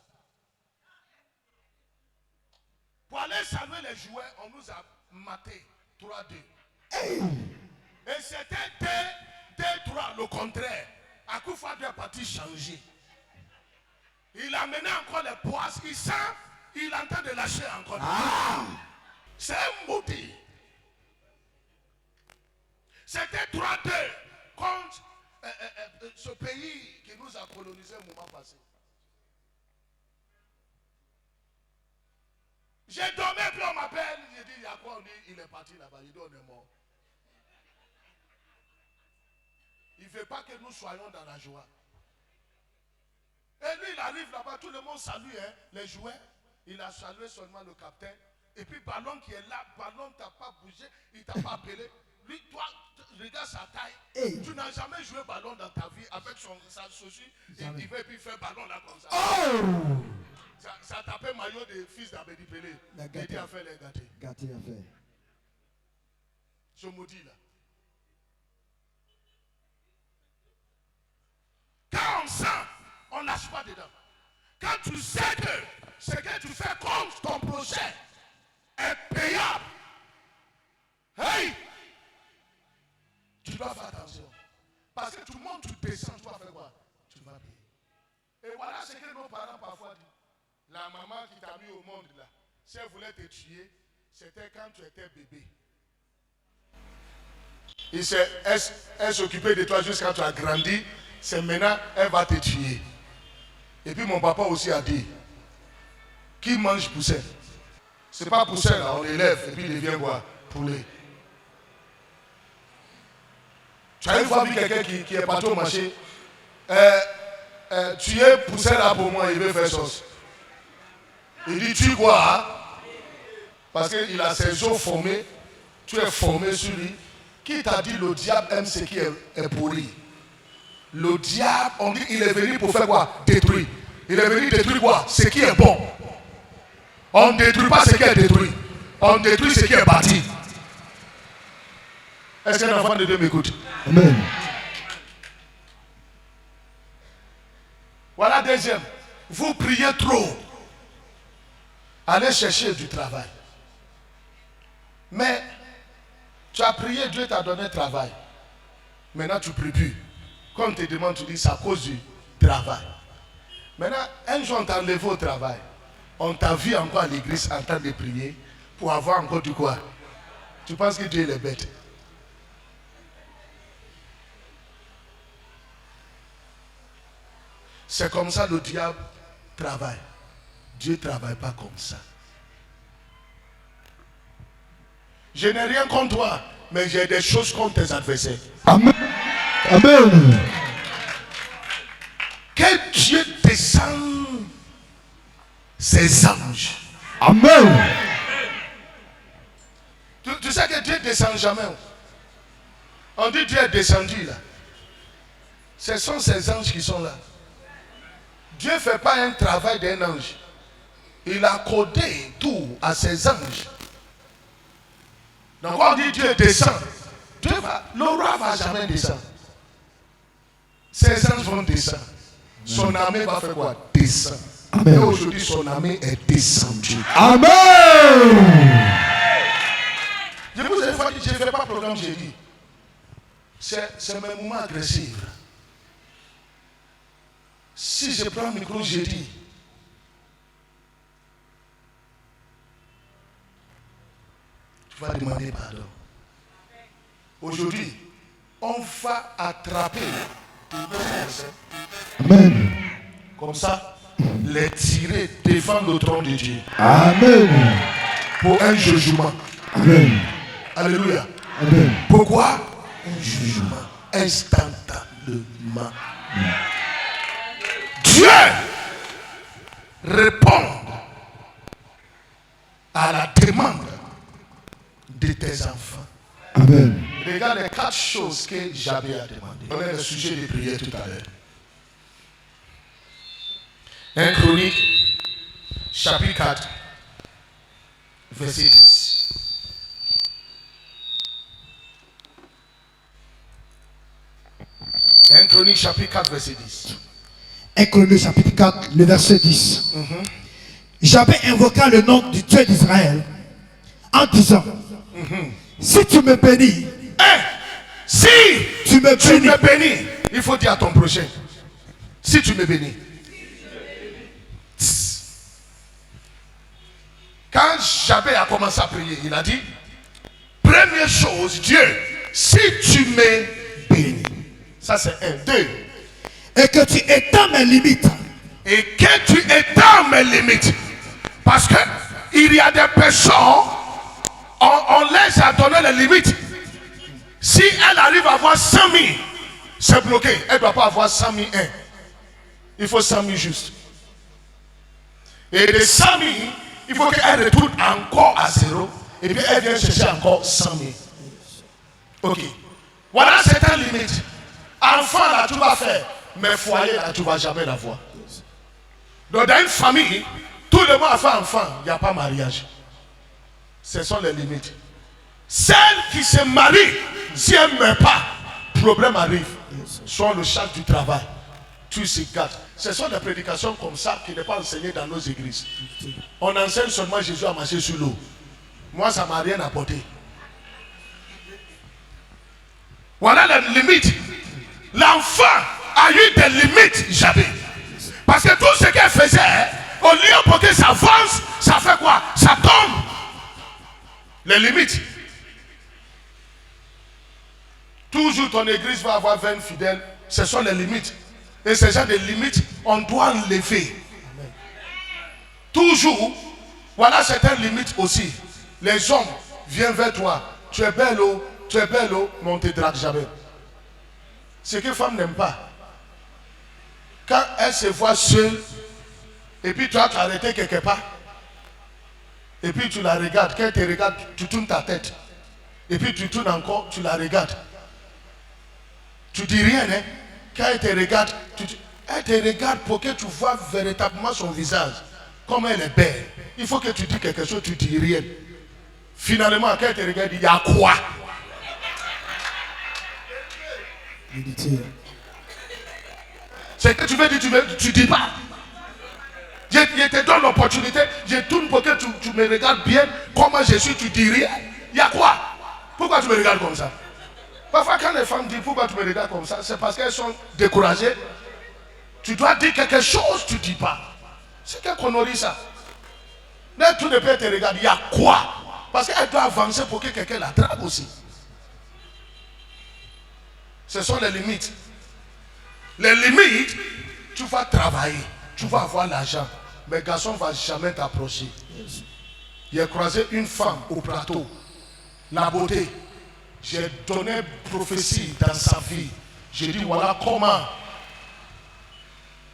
Pour aller saluer les joueurs, on nous a maté 3-2. Et c'était 2-3, le contraire. Akufo-Addo est parti changer. Il a mené encore les poids. Il sent, il entend de lâcher encore. C'est un maudit. C'était 3-2 contre ce pays qui nous a colonisé au moment passé. J'ai dormi, puis on m'appelle, j'ai dit, il y a quoi? On dit, il est parti là-bas, il dit, on est mort. Il ne veut pas que nous soyons dans la joie. Et lui, il arrive là-bas, tout le monde salue, hein, les joueurs. Il a salué seulement le capitaine. Et puis, Ballon qui est là, Ballon t'a pas bougé, il t'a pas appelé. Lui, toi, regarde sa taille. Hey. Tu n'as jamais joué Ballon dans ta vie avec sa chaussure. Il veut puis faire Ballon là comme ça. Oh! Ça tapait maillot de fils d'Abedi Pelé. Il a fait les gâtés. Gâtés à faire. Ce maudit là. Quand on sent, on ne lâche pas dedans. Quand tu sais que ce que tu fais contre ton projet est payable, hey, tu dois faire attention. Parce que tout le monde, tu descends, tu vas faire quoi? Tu vas payer. Et voilà ce que nos parents parfois disent. La maman qui t'a mis au monde là, si elle voulait te tuer, c'était quand tu étais bébé. Elle s'occupait de toi jusqu'à quand tu as grandi. C'est maintenant, elle va te tuer. Et puis mon papa aussi a dit, qui mange poussin? C'est pas poussin là, on l'élève et puis il devient quoi? Poulet. Tu as une fois vu quelqu'un qui est parti au marché, tu es poussin là pour moi, il veut faire sauce. Il dit, tu quoi? Hein? Parce qu'il a ses os formés, tu es formé sur lui. Qui t'a dit le diable aime ce qui est pourri? Le diable, on dit, il est venu pour faire quoi? Détruire. Il est venu détruire quoi? Ce qui est bon. On ne détruit pas ce qui est détruit. On détruit ce qui est bâti. Est-ce qu'un enfant de Dieu m'écoute? Amen. Voilà deuxième. Vous priez trop. Allez chercher du travail. Mais tu as prié, Dieu t'a donné travail. Maintenant tu ne pries plus. Quand on te demande, tu dis c'est à cause du travail. Maintenant, un jour on t'a enlevé au travail. On t'a vu encore à l'église en train de prier pour avoir encore du quoi? Tu penses que Dieu est bête? C'est comme ça le diable travaille. Dieu ne travaille pas comme ça. Je n'ai rien contre toi, mais j'ai des choses contre tes adversaires. Amen. Amen. Que Dieu descende ses anges. Amen. Tu sais que Dieu ne descend jamais. On dit Dieu est descendu là. Ce sont ces anges qui sont là. Dieu ne fait pas un travail d'un ange. Il a codé tout à ses anges. Donc quand on dit Dieu descend, le roi ne va jamais descendre. Ses anges vont descendre. Son armée va faire quoi? Descendre. Amen. Et aujourd'hui, son armée est descendue. Amen. Je vous ai dit, je ne fais pas programme, j'ai dit. C'est mes moments agressifs. Si je prends le micro, j'ai dit. Tu vas demander pardon. Aujourd'hui, on va attraper. Amen. Comme ça, les tirer devant le trône de Dieu. Amen. Pour un jugement. Amen. Alléluia. Amen. Pourquoi? Un jugement instantanément. Dieu répond à la demande de tes enfants. Amen. Regarde les 4 choses que Jabé a demandé. On est le sujet de prière tout à l'heure. 1 Chronique, chapitre 4, verset 10. Un Chronique, chapitre 4, verset 10. 1 Chronique, chapitre 4, le verset 10. J'avais invoqué le nom du Dieu d'Israël en disant, si tu me bénis, Si tu me bénis, Il faut dire à ton prochain, si tu me bénis. Quand Jabez a commencé à prier, il a dit, première chose, Dieu, si tu me bénis. Ça c'est un. Deux. Et que tu étends mes limites. Et que tu étends mes limites. Parce que il y a des personnes, on laisse à donner les limites. Si elle arrive à avoir 100 000, c'est bloqué. Elle ne doit pas avoir 100 000. Il faut 100 000 juste. Et de 100 000, il faut qu'elle retourne encore à zéro. Et puis elle vient chercher encore 100 000. Ok. Voilà certaines limites. Enfant là, tu vas faire. Mais foyer là, tu ne vas jamais l'avoir. Donc dans une famille, tout le monde a fait enfant. Il n'y a pas mariage. Ce sont les limites. Celle qui se marie, si elle ne meurt pas, problème arrive. Soit le charge du travail. Tu se gâtes. Ce sont des prédications comme ça qui n'est pas enseignées dans nos églises. On enseigne seulement Jésus a marché sur l'eau. Moi, ça ne m'a rien apporté. Voilà les limites. L'enfant a eu des limites, Jabez. Parce que tout ce qu'elle faisait, au lieu pour que ça avance, ça fait quoi? Ça tombe. Les limites. Toujours ton église va avoir 20 fidèles. Ce sont les limites. Et ces gens de limites, on doit enlever. Toujours, voilà certaines limites aussi. Les hommes viennent vers toi. Tu es belle, oh, mais on te drague jamais. Ce que les femmes n'aiment pas. Quand elles se voient seules, et puis tu as t'arrêter quelque part, et puis tu la regardes. Quand elle te regarde, tu tournes ta tête. Et puis tu tournes encore, tu la regardes. Tu dis rien, hein? Quand elle te regarde, elle te regarde pour que tu vois véritablement son visage. Comme elle est belle. Il faut que tu dis quelque chose, tu dis rien. Finalement, quand elle te regarde, il y a quoi? C'est que tu veux dire, tu dis pas. Je te donne l'opportunité, je tourne pour que tu me regardes bien. Comment je suis, tu dis rien. Il y a quoi? Pourquoi tu me regardes comme ça? Parfois, quand les femmes disent pourquoi tu me regardes comme ça, c'est parce qu'elles sont découragées. Tu dois dire quelque chose, tu ne dis pas. C'est qu'elle connerie ça. Mais tout ne peut te regarder. Il y a quoi? Parce qu'elle doit avancer pour que quelqu'un la drague aussi. Ce sont les limites. Les limites, tu vas travailler, tu vas avoir l'argent. Mais le garçon ne va jamais t'approcher. J'ai croisé une femme au plateau. La beauté. J'ai donné prophétie dans sa vie. J'ai dit voilà comment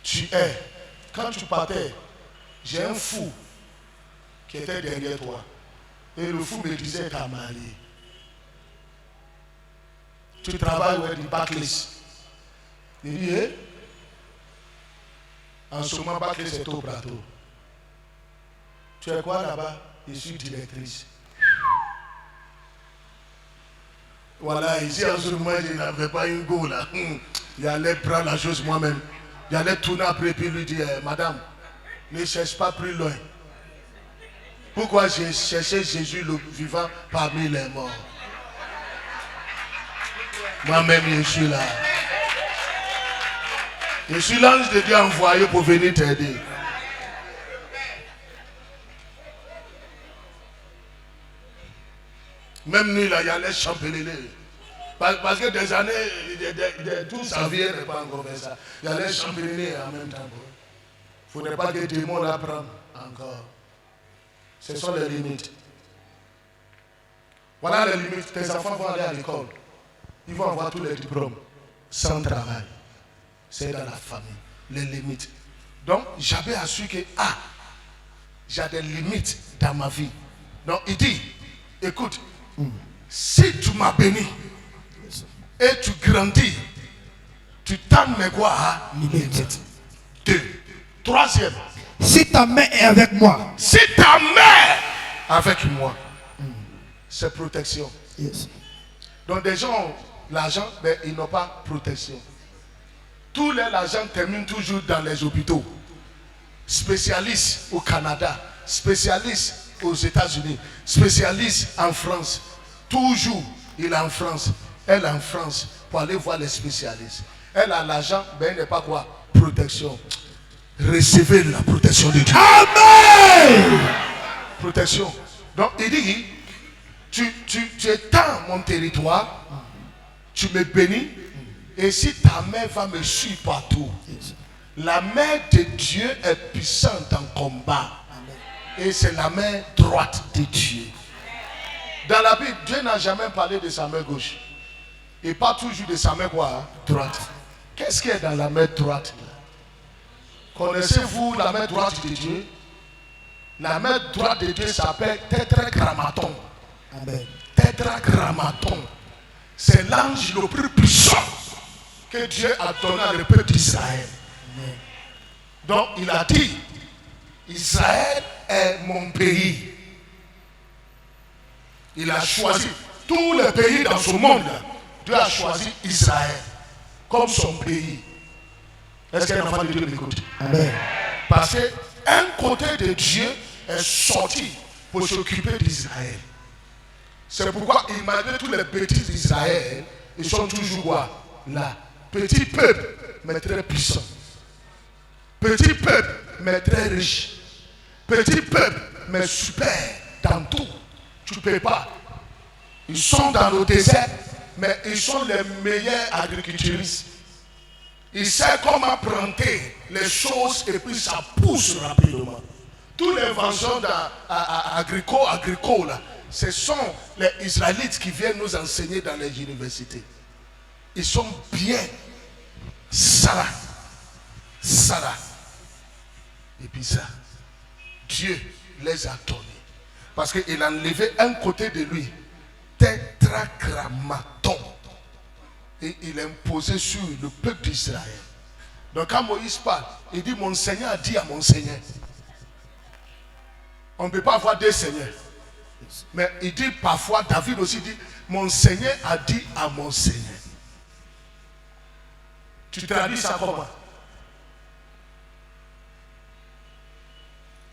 tu es. Quand tu partais, j'ai un fou qui était derrière toi. Et le fou me disait t'as marié. Tu travailles où est du Barclays. Il dit en ce moment Barclays est au plateau. Tu es quoi là-bas? Je suis directrice. Voilà, ici en ce moment, je n'avais pas une go là. J'allais prendre la chose moi-même. J'allais tourner après et puis lui dire, madame, ne cherche pas plus loin. Pourquoi j'ai cherché Jésus le vivant parmi les morts? Moi-même, je suis là. Je suis l'ange de Dieu envoyé pour venir t'aider. Même nuit, là, il y a les champelés. Parce que des années, toute sa vie, elle n'est pas encore fait ça. Il y a les champelés en même temps. Il ne faudrait pas que les démons l'apprennent encore. Ce sont les limites. Voilà les limites. Tes enfants vont aller à l'école. Ils vont avoir tous les diplômes. Sans travail. C'est dans la famille. Les limites. Donc, j'avais su que, j'ai des limites dans ma vie. Donc, il dit, écoute, si tu m'as béni et tu grandis, tu tends mes quoi à limite. 2. Troisième. Si ta main est avec moi. Si ta main est avec moi, c'est protection. Yes. Donc des gens ont l'argent, mais ils n'ont pas protection. Tous les argent terminent toujours dans les hôpitaux. Spécialistes au Canada, spécialistes aux États-Unis, spécialistes en France. Toujours, il est en France, elle en France, pour aller voir les spécialistes. Elle a l'argent, mais elle n'est pas quoi? Protection. Recevez la protection de Dieu. Amen. Protection. Donc il dit, tu étends mon territoire, tu me bénis, et si ta main va me suivre partout, la main de Dieu est puissante en combat. Et c'est la main droite de Dieu. Dans la Bible, Dieu n'a jamais parlé de sa main gauche. Il parle toujours de sa main quoi? Droite. Qu'est-ce qu'il y a dans la main droite? Connaissez-vous la main droite de Dieu? La main droite de Dieu s'appelle Tétragrammaton. Amen. Tétragrammaton. C'est l'ange le plus puissant que Dieu a donné à le peuple d'Israël. Donc il a dit, Israël est mon pays. Il a choisi tous les pays dans ce monde. Dieu a choisi Israël comme son pays. Est-ce qu'un enfant de Dieu m'écoute? Amen. Parce qu'un côté de Dieu est sorti pour s'occuper d'Israël. C'est pourquoi il m'a dit tous les petits d'Israël, ils sont toujours quoi? Là. Petit peuple, mais très puissant. Petit peuple, mais très riche. Petit peuple, mais super dans tout. Tu ne peux pas. Ils sont dans le désert, mais ils sont les meilleurs agriculturistes. Ils savent comment planter les choses et puis ça pousse rapidement. Tous les inventions agricoles, ce sont les Israélites qui viennent nous enseigner dans les universités. Ils sont bien. Sarah. Et puis ça, Dieu les a donnés. Parce qu'il a enlevé un côté de lui, tétragrammaton. Et il a imposé sur le peuple d'Israël. Donc quand Moïse parle, il dit mon Seigneur a dit à mon Seigneur. On ne peut pas avoir deux seigneurs. Mais il dit parfois, David aussi dit, mon Seigneur a dit à mon Seigneur. Tu traduis ça comment?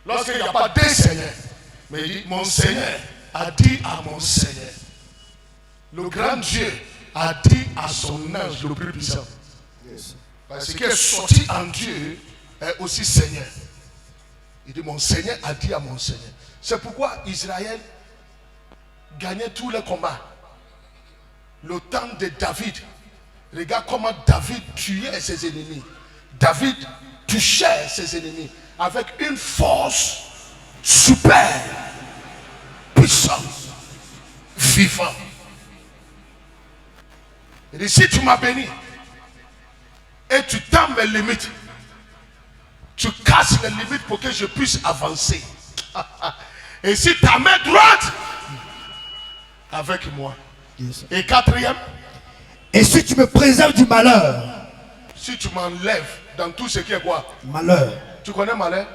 Lorsqu'il n'y a pas deux seigneurs, mais il dit, mon Seigneur a dit à mon Seigneur. Le grand Dieu a dit à son ange le plus puissant. Parce qu'il est sorti en Dieu est aussi Seigneur. Il dit, mon Seigneur a dit à mon Seigneur. C'est pourquoi Israël gagnait tous les combats. Le temps de David. Regarde comment David tuait ses ennemis. David touchait ses ennemis avec une force super, puissante, vivante. Il dit, si tu m'as béni et tu tends mes limites, tu casses les limites pour que je puisse avancer. Et si ta main droite avec moi. Yes. Et quatrième, et si tu me préserves du malheur, si tu m'enlèves dans tout ce qui est quoi? Malheur. Tu connais malheur?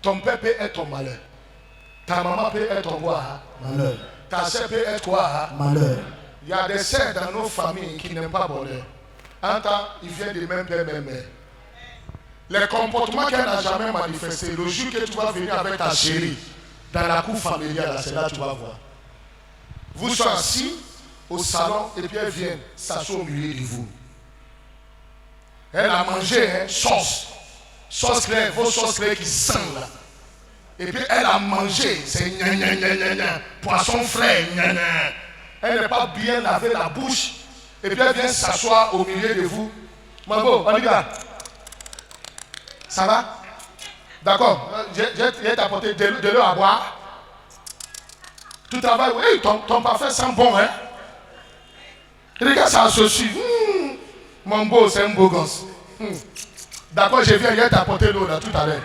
Ton père peut être ton malheur. Ta maman peut être ton quoi? Malheur. Ta soeur peut être quoi? Malheur. Il y a des sœurs dans nos familles qui n'aiment pas bonheur. En temps, ils viennent du même père, même mère. Les comportements qu'elle n'a jamais manifestés, le jour que tu vas venir avec ta chérie dans la cour familiale, c'est là que tu vas voir. Vous serez assis au salon et puis elle vient s'asseoir au milieu de vous. Elle a mangé sauce claire, vos sauces claires qui sentent là. Et puis elle a mangé, c'est gna gna gna gna gna, poisson frais, gna gna. Elle n'est pas bien lavé la bouche. Et puis elle vient s'asseoir au milieu de vous. Mambo, on y va. Ça va? D'accord. J'ai t'apporté de l'eau à boire. Tu travailles, oui, ton parfum sent bon, hein? Regarde ça, ceci. Mambo, c'est un beau gosse. D'accord, je viens t'apporter l'eau là tout à l'heure.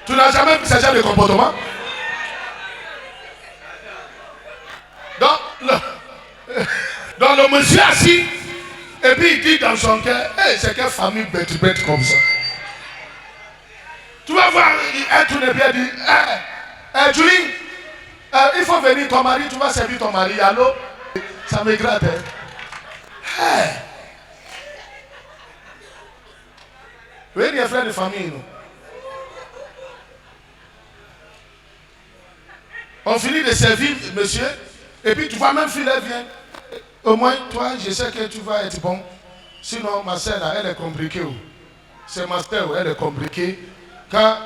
Tu n'as jamais vu ce genre de comportement? Donc le monsieur assis, et puis il dit dans son cœur, hey, c'est quelle famille bête comme ça. Tu vas voir, elle tourne bien et dit, hey, Julie, il faut venir, ton mari, tu vas servir ton mari, allô? Ça me gratte. Hey. Oui, il y a frère de famille, nous. On finit de servir, monsieur, et puis tu vois même filer vient. Au moins, toi, je sais que tu vas être bon. Sinon, ma soeur, là, elle est compliquée. C'est ma soeur, elle est compliquée. Quand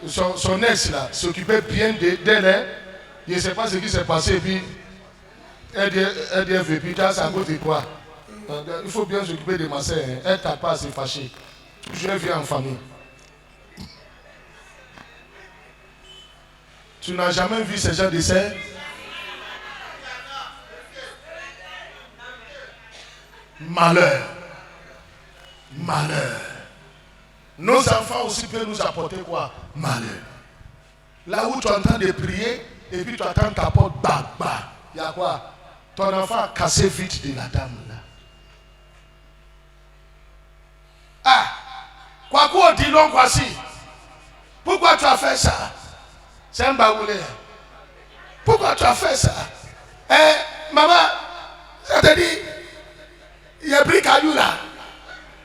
son ex, là, s'occupait bien d'elle, je ne sais pas ce qui s'est passé, et puis, elle dit, puis, ça a côté quoi? Il faut bien s'occuper de ma soeur. Hein. Elle ne t'a pas assez fâché. Je viens en famille. Tu n'as jamais vu ce genre de scène? Malheur. Malheur. Nos enfants aussi peuvent nous apporter quoi? Malheur. Là où tu es en train de prier, et puis tu attends ta porte, bah, bah. Il y a quoi? Ton enfant a cassé vite de la dame là. Ah! Quoi qu'on dit non, voici. Pourquoi tu as fait ça? C'est un baoulé. Pourquoi tu as fait ça? Eh, maman, ça te dit, il a pris caillou là.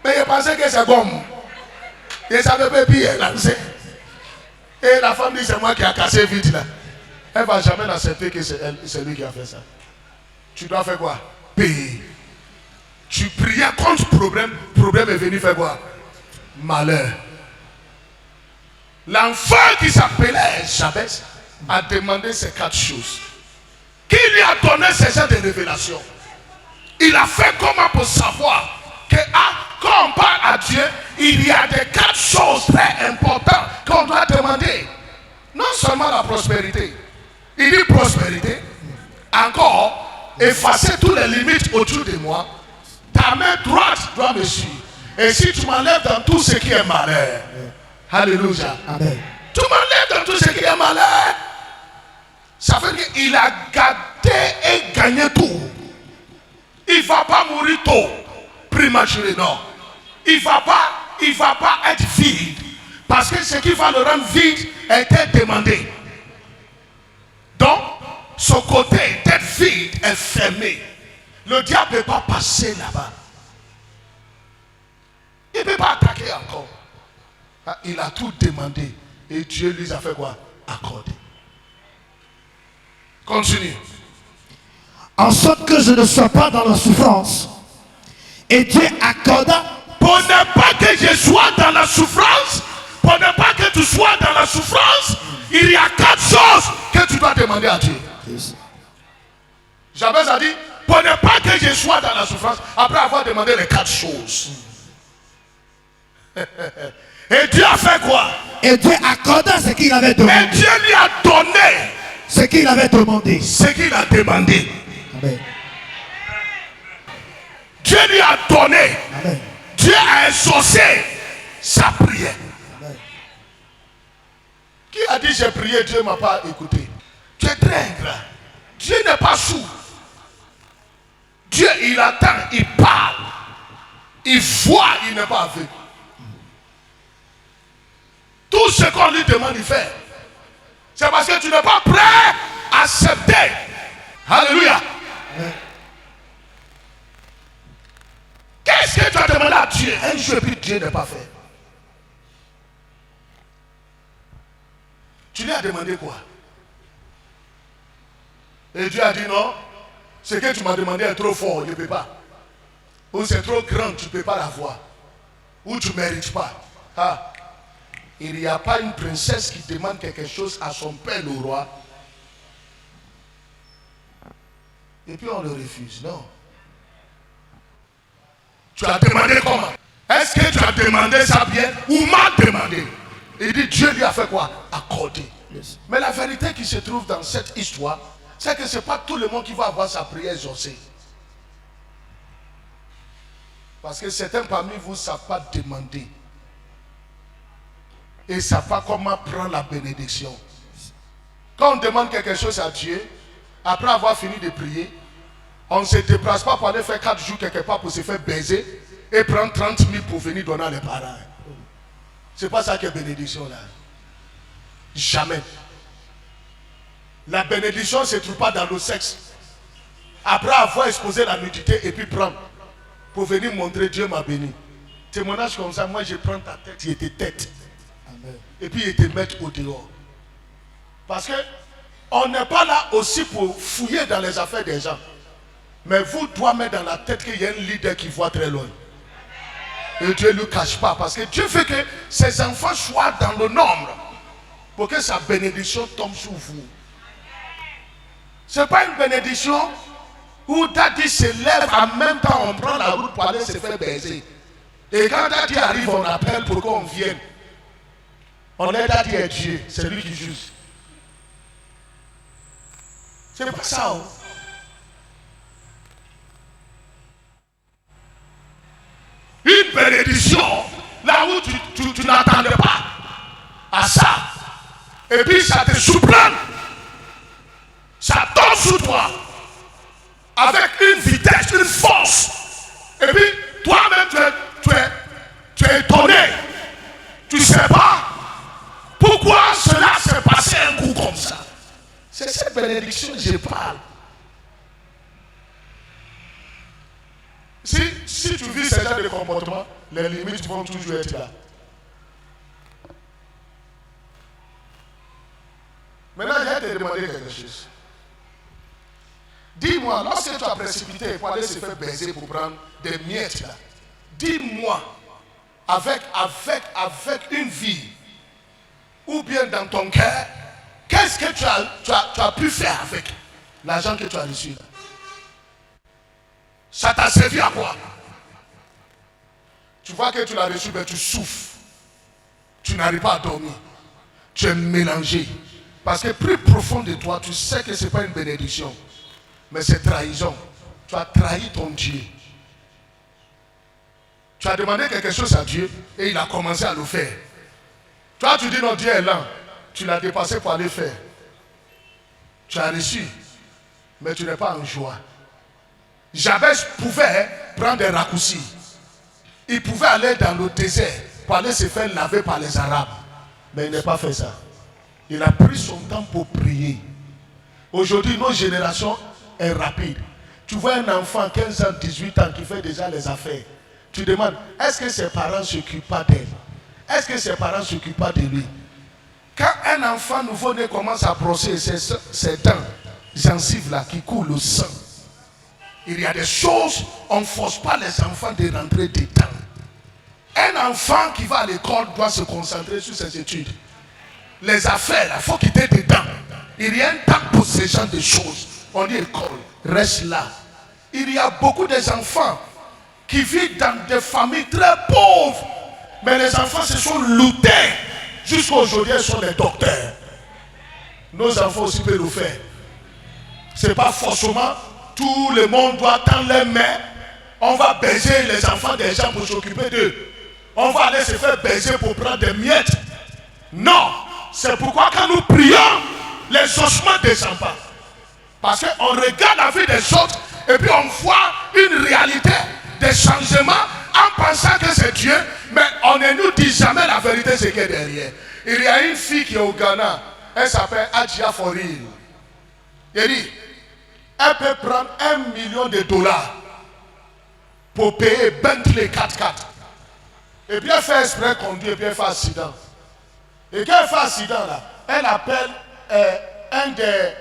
Mais il pensait que c'est gomme. Il savait pas bien lancer. Et la femme dit, c'est moi qui a cassé vite là. Elle ne va jamais accepter que c'est lui qui a fait ça. Tu dois faire quoi? Payer. Tu priais contre problème. Problème est venu faire quoi? Malheur. L'enfant qui s'appelait Jabez a demandé ces 4 choses. Qui lui a donné ces genres de révélations? Il a fait comment pour savoir que quand on parle à Dieu, il y a des 4 choses très importantes qu'on doit demander. Non seulement la prospérité. Il dit prospérité. Encore, effacer toutes les limites autour de moi. Ta main droite doit me suivre. Et si tu m'enlèves dans tout ce qui est malheur. Alléluia. Amen. Tu m'enlèves dans tout ce qui est malheur. Ça veut dire qu'il a gardé et gagné tout. Il ne va pas mourir tôt, prématuré, non. Il ne va pas être vide. Parce que ce qui va le rendre vide était demandé. Donc, son côté d'être vide est fermé. Le diable ne peut pas passer là-bas. Il ne peut pas attaquer encore. Il a tout demandé. Et Dieu lui a fait quoi? Accordé. Continue. En sorte que je ne sois pas dans la souffrance. Et Dieu accorda. Pour ne pas que je sois dans la souffrance, pour ne pas que tu sois dans la souffrance, il y a 4 choses que tu dois demander à Dieu. Jabez a dit, pour ne pas que je sois dans la souffrance, après avoir demandé les 4 choses. Et Dieu a fait quoi? Et Dieu accorda ce qu'il avait Et demandé. Dieu lui a donné Ce qu'il avait demandé. ce qu'il a demandé. Amen. Dieu lui a donné. Amen. Dieu a exaucé sa prière. Amen. Qui a dit j'ai prié, Dieu ne m'a pas écouté? Tu es très ingrat. Dieu n'est pas sourd. Dieu, il attend, il parle. Il voit, il n'est pas aveugle. Tout ce qu'on lui demande, il fait. C'est parce que tu n'es pas prêt à accepter. Alléluia. Amen. Qu'est-ce que tu as demandé à Dieu? Un jour, puis Dieu n'a pas fait. Tu lui as demandé quoi? Et Dieu a dit non. Ce que tu m'as demandé est trop fort, je ne peux pas. Ou c'est trop grand, tu ne peux pas l'avoir. Ou tu ne mérites pas. Ah. Il n'y a pas une princesse qui demande quelque chose à son père le roi. Et puis on le refuse. Non. Tu as demandé comment? Est-ce que tu as demandé ça bien ou mal demandé? Il dit Dieu lui a fait quoi? Accordé. Yes. Mais la vérité qui se trouve dans cette histoire, c'est que ce n'est pas tout le monde qui va avoir sa prière exaucée. Parce que certains parmi vous ne savent pas demander. Et ne savent pas comment prendre la bénédiction. Quand on demande quelque chose à Dieu, après avoir fini de prier, on ne se déplace pas pour aller faire 4 jours quelque part pour se faire baiser et prendre 30 000 pour venir donner à les parents. C'est pas ça qui est bénédiction là. Jamais. La bénédiction ne se trouve pas dans le sexe. Après avoir exposé la nudité et puis prendre pour venir montrer Dieu m'a béni. Témoignage comme ça, moi je prends ta tête, il était tête. Amen. Et puis il te met au dehors. Parce que on n'est pas là aussi pour fouiller dans les affaires des gens. Mais vous doit mettre dans la tête qu'il y a un leader qui voit très loin. Et Dieu ne le cache pas. Parce que Dieu fait que ses enfants soient dans le nombre. Pour que sa bénédiction tombe sur vous. Ce n'est pas une bénédiction où Daddy se lève en même temps, on prend la route pour aller se faire baiser. Et quand Daddy arrive, on appelle pour qu'on vienne. On est Daddy et Dieu, c'est lui qui juge. C'est pas ça. Oh. Une bénédiction, là où tu n'attendais pas à ça. Et puis ça te surprend. Ça tombe sur toi. Avec une vitesse, une force. Et puis toi-même tu es étonné. Tu ne sais pas pourquoi cela s'est passé un coup comme ça. C'est cette bénédiction que je parle. Si tu vis ce genre de comportement, les limites vont toujours être là. Maintenant, je vais te demander quelque chose. Dis-moi, lorsque tu as précipité pour aller se faire baiser pour prendre des miettes là, dis-moi, avec une vie, ou bien dans ton cœur, qu'est-ce que tu as pu faire avec l'argent que tu as reçu là? Ça t'a servi à quoi? Tu vois que tu l'as reçu, mais tu souffres. Tu n'arrives pas à dormir. Tu es mélangé. Parce que plus profond de toi, tu sais que ce n'est pas une bénédiction. Mais c'est trahison. Tu as trahi ton Dieu. Tu as demandé quelque chose à Dieu et il a commencé à le faire. Toi, tu dis non, Dieu est lent. Tu l'as dépassé pour aller faire. Tu as reçu, mais tu n'es pas en joie. Jabez pouvait prendre des raccourcis. Il pouvait aller dans le désert pour aller se faire laver par les Arabes. Mais il n'a pas fait ça. Il a pris son temps pour prier. Aujourd'hui, nos générations est rapide. Tu vois un enfant 15 ans, 18 ans qui fait déjà les affaires. Tu demandes, est-ce que ses parents ne s'occupent pas d'elle? Est-ce que ses parents ne s'occupent pas de lui? Quand un enfant nouveau-né commence à brosser ses dents, gencives là, qui coulent le sang, il y a des choses, on ne force pas les enfants de rentrer dedans. Un enfant qui va à l'école doit se concentrer sur ses études. Les affaires, il faut quitter dedans. Il y a un temps pour ce genre de choses. On dit école, reste là. Il y a beaucoup d'enfants qui vivent dans des familles très pauvres. Mais les enfants se sont lootés. Jusqu'à aujourd'hui, ils sont des docteurs. Nos enfants aussi peuvent le faire. Ce n'est pas forcément tout le monde doit tendre les mains. On va baiser les enfants des gens pour s'occuper d'eux. On va aller se faire baiser pour prendre des miettes. Non, c'est pourquoi quand nous prions, les ossements ne descendent pas. Parce qu'on regarde la vie des autres et puis on voit une réalité, des changements en pensant que c'est Dieu, mais on ne nous dit jamais la vérité, c'est qui est derrière. Il y a une fille qui est au Ghana, elle s'appelle Adja Foril. Elle dit, elle peut prendre $1 million pour payer Bentley 4x4. Et puis elle fait exprès conduire et puis elle fait accident. Et quand elle fait accident là, elle appelle un des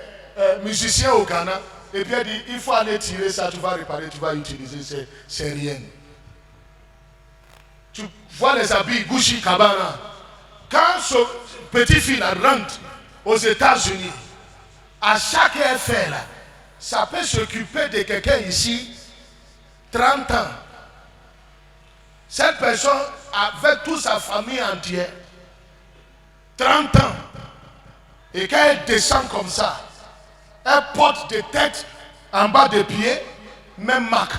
musiciens au Ghana et puis elle dit, il faut aller tirer ça, tu vas réparer, tu vas utiliser, c'est rien. Tu vois les habits Gucci Cabana. Quand ce petit fille là rentre aux États-Unis, à chaque effet là, ça peut s'occuper de quelqu'un ici 30 ans. Cette personne avec toute sa famille entière 30 ans. Et quand elle descend comme ça, elle porte des têtes en bas des pieds, même marque.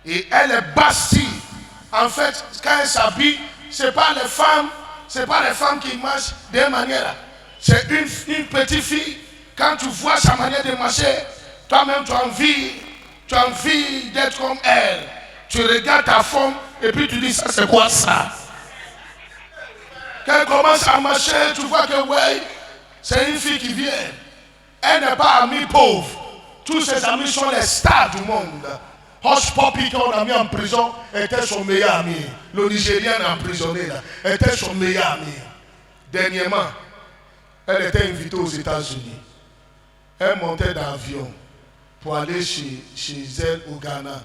Et elle est bastille. En fait, quand elle s'habille, ce n'est pas les femmes qui marchent de manière. C'est une petite fille. Quand tu vois sa manière de marcher, toi-même tu as envie d'être comme elle. Tu regardes ta femme et puis tu dis, ça c'est quoi ça? Quand elle commence à marcher, tu vois que ouais, c'est une fille qui vient. Elle n'est pas amie pauvre. Tous ses amis sont les stars du monde. Hush Poppy, qu'on a mis en prison, était son meilleur ami. Le Nigérien emprisonné là, était son meilleur ami. Dernièrement, elle était invitée aux États-Unis. Elle montait dans l'avion pour aller chez elle au Ghana.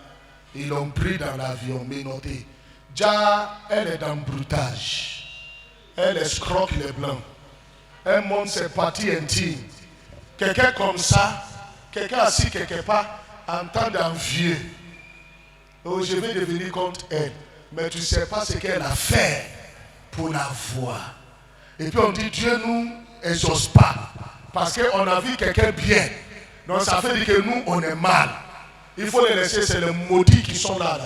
Ils l'ont pris dans l'avion, mais notez. Déjà, elle est dans le broutage. Elle escroque les blancs. Elle montre ses parties intimes. Quelqu'un comme ça, quelqu'un assis quelque part, entend d'envier. Oh, je vais devenir contre elle. Mais tu ne sais pas ce qu'elle a fait pour la voir. Et puis on dit, Dieu nous exauce pas. Parce qu'on a vu quelqu'un bien. Donc ça fait dire que nous, on est mal. Il faut les laisser, c'est les maudits qui sont là.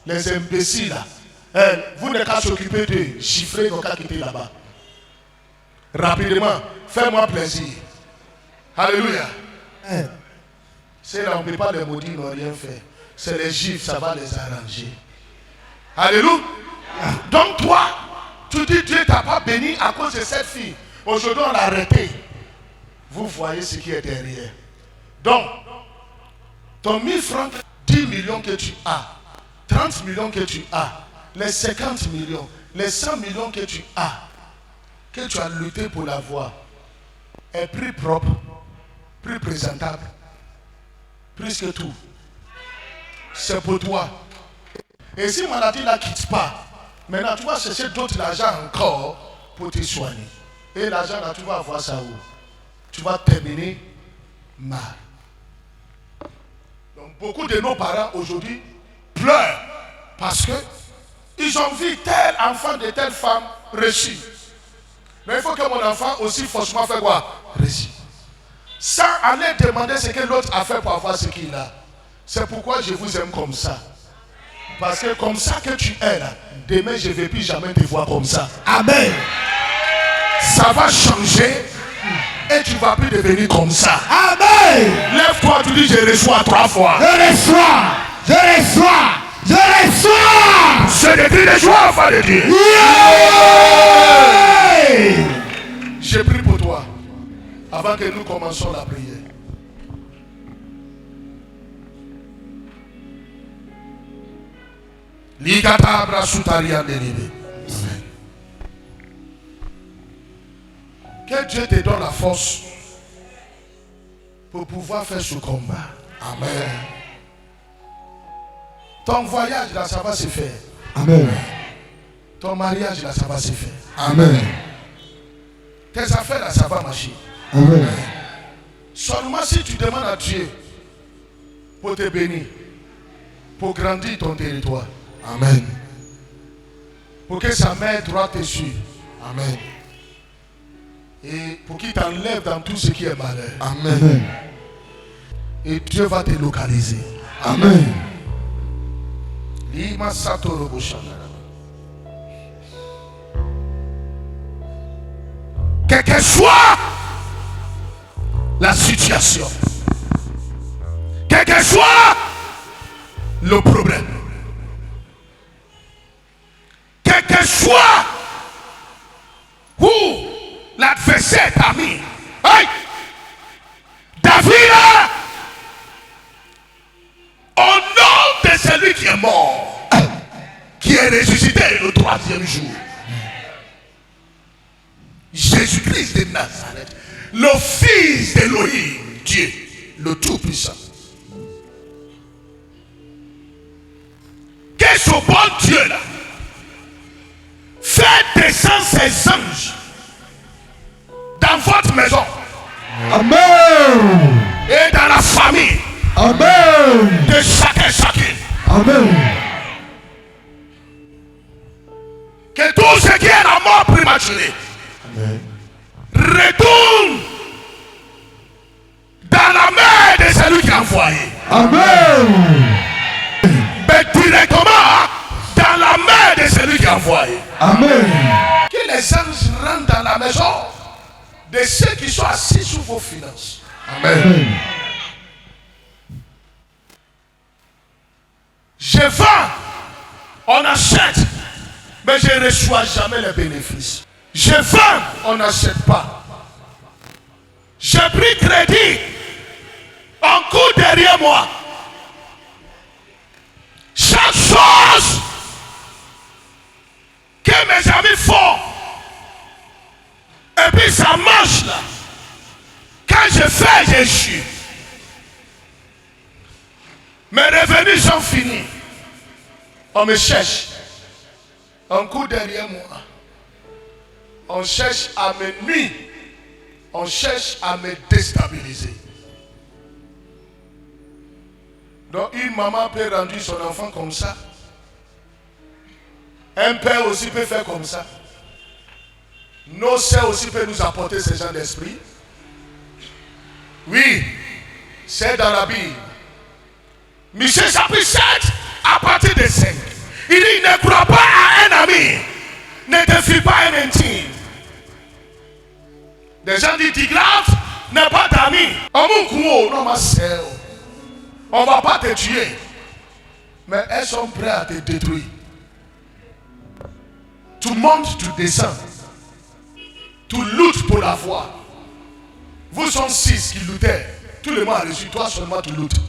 Les imbéciles là. Vous n'avez qu'à s'occuper de chiffrer, donc à quitter là-bas. Rapidement, fais-moi plaisir. Alléluia. C'est là, on ne peut pas les maudits, n'ont rien fait. C'est les juifs, ça va les arranger. Alléluia. Donc toi, tu dis Dieu t'a pas béni à cause de cette fille. Aujourd'hui, on l'a arrêté. Vous voyez ce qui est derrière. Donc, ton 1000 francs, 10 millions que tu as, 30 millions que tu as, les 50 millions, les 100 millions que tu as lutté pour l'avoir, est plus propre, plus présentable, plus que tout. C'est pour toi. Et si maladie ne la quitte pas, maintenant tu vas chercher d'autres l'argent encore pour te soigner. Et l'argent là, tu vas avoir ça où? Tu vas terminer mal. Donc beaucoup de nos parents aujourd'hui pleurent parce que ils ont vu tel enfant de telle femme réussir. Mais il faut que mon enfant aussi forcément fasse quoi? Réussir. Sans aller demander ce que l'autre a fait pour avoir ce qu'il a. C'est pourquoi je vous aime comme ça. Parce que comme ça que tu es là, demain je ne vais plus jamais te voir comme ça. Amen. Ça va changer et tu ne vas plus devenir comme ça. Amen. Lève-toi, tu dis je reçois 3 fois. Je reçois. Je reçois. Je reçois. C'est des cris de joie, enfant de Dieu. Yeah. Je prie pour toi avant que nous commencions la prière. Ligatabra soutaria dérivé. Que Dieu te donne la force pour pouvoir faire ce combat. Amen. Ton voyage là, ça va se faire. Amen. Ton mariage là, ça va se faire. Amen. Tes affaires là, ça va marcher. Amen. Seulement si tu demandes à Dieu pour te bénir, pour grandir ton territoire. Amen. Pour que sa main droite te suive. Amen. Et pour qu'il t'enlève dans tout ce qui est malheur. Amen. Et Dieu va te localiser. Amen. Lima Satoro Boshana. Quelle que soit la situation, quel que soit le problème, quel que soit où l'adversaire t'a mis, hey! David, au nom de celui qui est mort, qui est ressuscité le 3e jour, Jésus-Christ de Nazareth, le fils d'Élohim, Dieu, le Tout-Puissant. Que ce bon Dieu là fait descendre ses anges dans votre maison. Amen. Et dans la famille. Amen. De chacun, chacune. Amen. Que tout ce qui est la mort prématurée retourne dans la main de celui qui a envoyé. Amen. Mais directement dans la main de celui qui a envoyé. Amen. Que les anges rentrent dans la maison de ceux qui sont assis sur vos finances. Amen. Je vends, on achète, mais je ne reçois jamais les bénéfices. Je vends, on n'achète pas. J'ai pris crédit, on court derrière moi. Chaque chose que mes amis font, et puis ça marche là. Quand je fais, j'échoue. Mes revenus sont finis. On me cherche. On court derrière moi. On cherche à me nuire. On cherche à me déstabiliser. Donc une maman peut rendre son enfant comme ça. Un père aussi peut faire comme ça. Nos sœurs aussi peuvent nous apporter ce genre d'esprit. Oui, c'est dans la Bible. Michée chapitre 7, à partir de 5. Il dit, ne crois pas à un ami. Ne te fie pas à un intime. Des gens disent, Tiglath n'est pas d'ami. On ne va pas te tuer. Mais elles sont prêtes à te détruire. Tu montes, tu descends. Tu luttes pour la foi. Vous sont 6 qui luttaient. Tout le monde a reçu. Toi seulement tu luttes.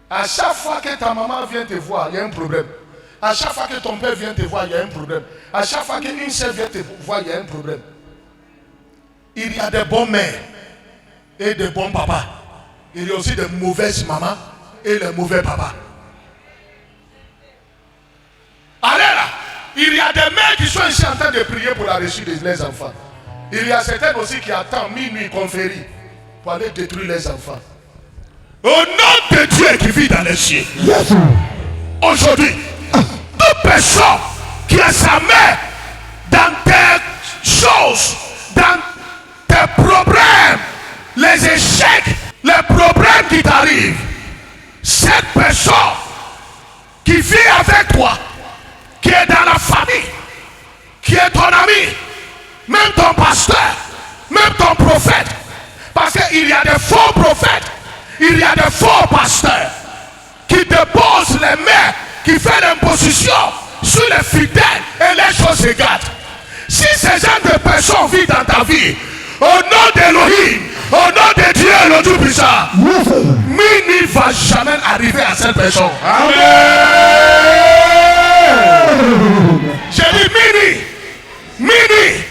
À chaque fois que ta maman vient te voir, il y a un problème. À chaque fois que ton père vient te voir, il y a un problème. À chaque fois qu'une sœur vient te voir, il y a un problème. Il y a des bons mères et des bons papas. Il y a aussi des mauvaises mamans et les mauvais papas. Allez là, il y a des mères qui sont ici en train de prier pour la réussite de leurs enfants. Il y a certaines aussi qui attendent minuit conférie pour aller détruire les enfants. Au nom de Dieu qui vit dans les cieux, aujourd'hui, toute personne qui a sa main dans tes choses, dans tes problèmes, les échecs, les problèmes qui t'arrivent, cette personne qui vit avec toi, qui est dans la famille, qui est ton ami, même ton pasteur, même ton prophète, parce qu'il y a des faux prophètes, il y a des faux pasteurs qui déposent les mains, qui font l'imposition sur les fidèles et les choses égales. Si ces gens de personnes vivent dans ta vie, au nom d'Elohim, au nom de Dieu le Tout-Puissant, minuit ne va jamais arriver à cette personne. Amen. J'ai dit minuit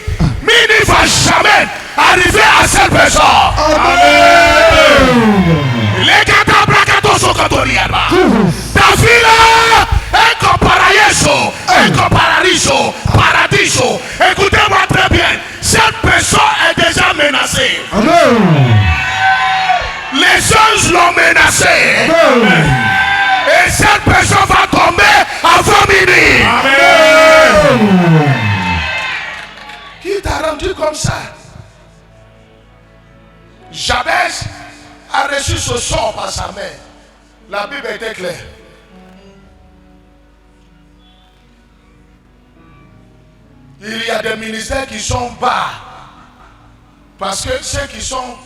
ne va jamais arriver à cette personne. Amen. Les catabracatos sont catorianes. Ta vie là, un paradiso. Écoutez-moi très bien. Cette personne est déjà menacée. Amen. Les anges l'ont menacée. Amen. Et cette personne va tomber avant minuit. Amen. Qui t'a rendu comme ça? Jabez a reçu ce sort par sa mère. La Bible était claire. Il y a des ministères qui sont bas. Parce que ceux qui sont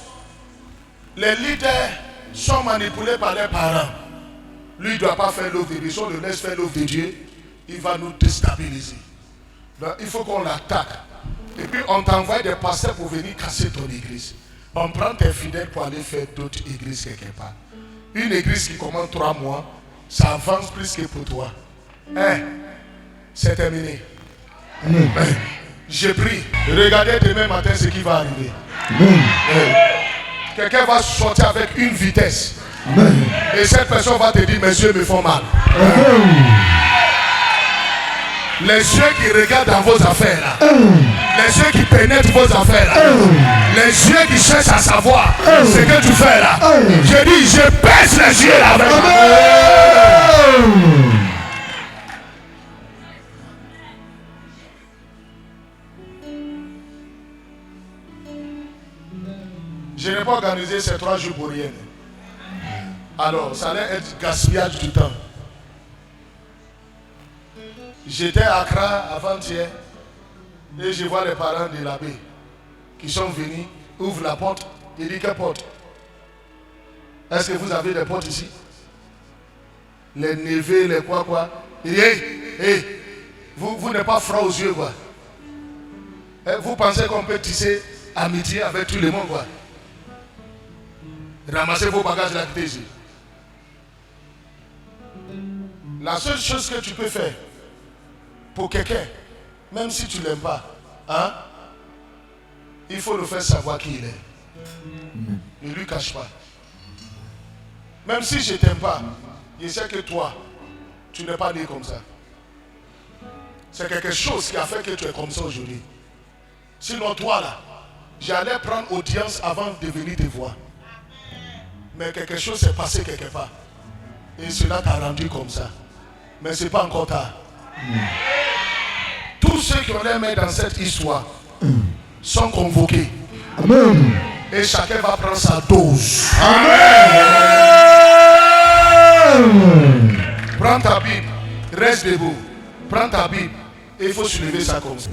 les leaders sont manipulés par leurs parents. Lui, il ne doit pas faire l'œuvre de Dieu. Si on le laisse faire l'œuvre de Dieu, il va nous déstabiliser. Donc, il faut qu'on l'attaque. Et puis, on t'envoie des pasteurs pour venir casser ton église. On prend tes fidèles pour aller faire d'autres églises quelque part. Une église qui commence 3 mois, ça avance plus que pour toi. C'est terminé. J'ai pris. Regardez demain matin ce qui va arriver. Quelqu'un va sortir avec une vitesse. Et cette personne va te dire, mes yeux me font mal. Les yeux qui regardent dans vos affaires là. Les yeux qui pénètrent vos affaires là. Les yeux qui cherchent à savoir ce que tu fais là. Je dis, je baisse les yeux là avec Je n'ai pas organisé ces 3 jours pour rien. Alors, ça allait être gaspillage du temps. J'étais à Accra avant-hier et je vois les parents de l'abbé qui sont venus, ouvrent la porte. Il dit, quelle porte? Est-ce que vous avez des portes ici? Les neveux, les quoi? Il dit, hey, vous n'êtes pas froid aux yeux quoi. Vous pensez qu'on peut tisser amitié avec tout le monde quoi? Ramassez vos bagages là, quittez ici. La seule chose que tu peux faire pour quelqu'un, même si tu ne l'aimes pas, il faut le faire savoir qui il est. Ne lui cache pas. Même si je ne t'aime pas, je sais que toi, tu n'es pas né comme ça. C'est quelque chose qui a fait que tu es comme ça aujourd'hui. Sinon, toi là, j'allais prendre audience avant de venir te voir. Mais quelque chose s'est passé quelque part. Et cela t'a rendu comme ça. Mais ce n'est pas encore tard. Tous ceux qui ont les mains dans cette histoire sont convoqués. Amen. Et chacun va prendre sa dose. Amen. Prends ta Bible, reste debout. Prends ta Bible et il faut soulever ça comme ça.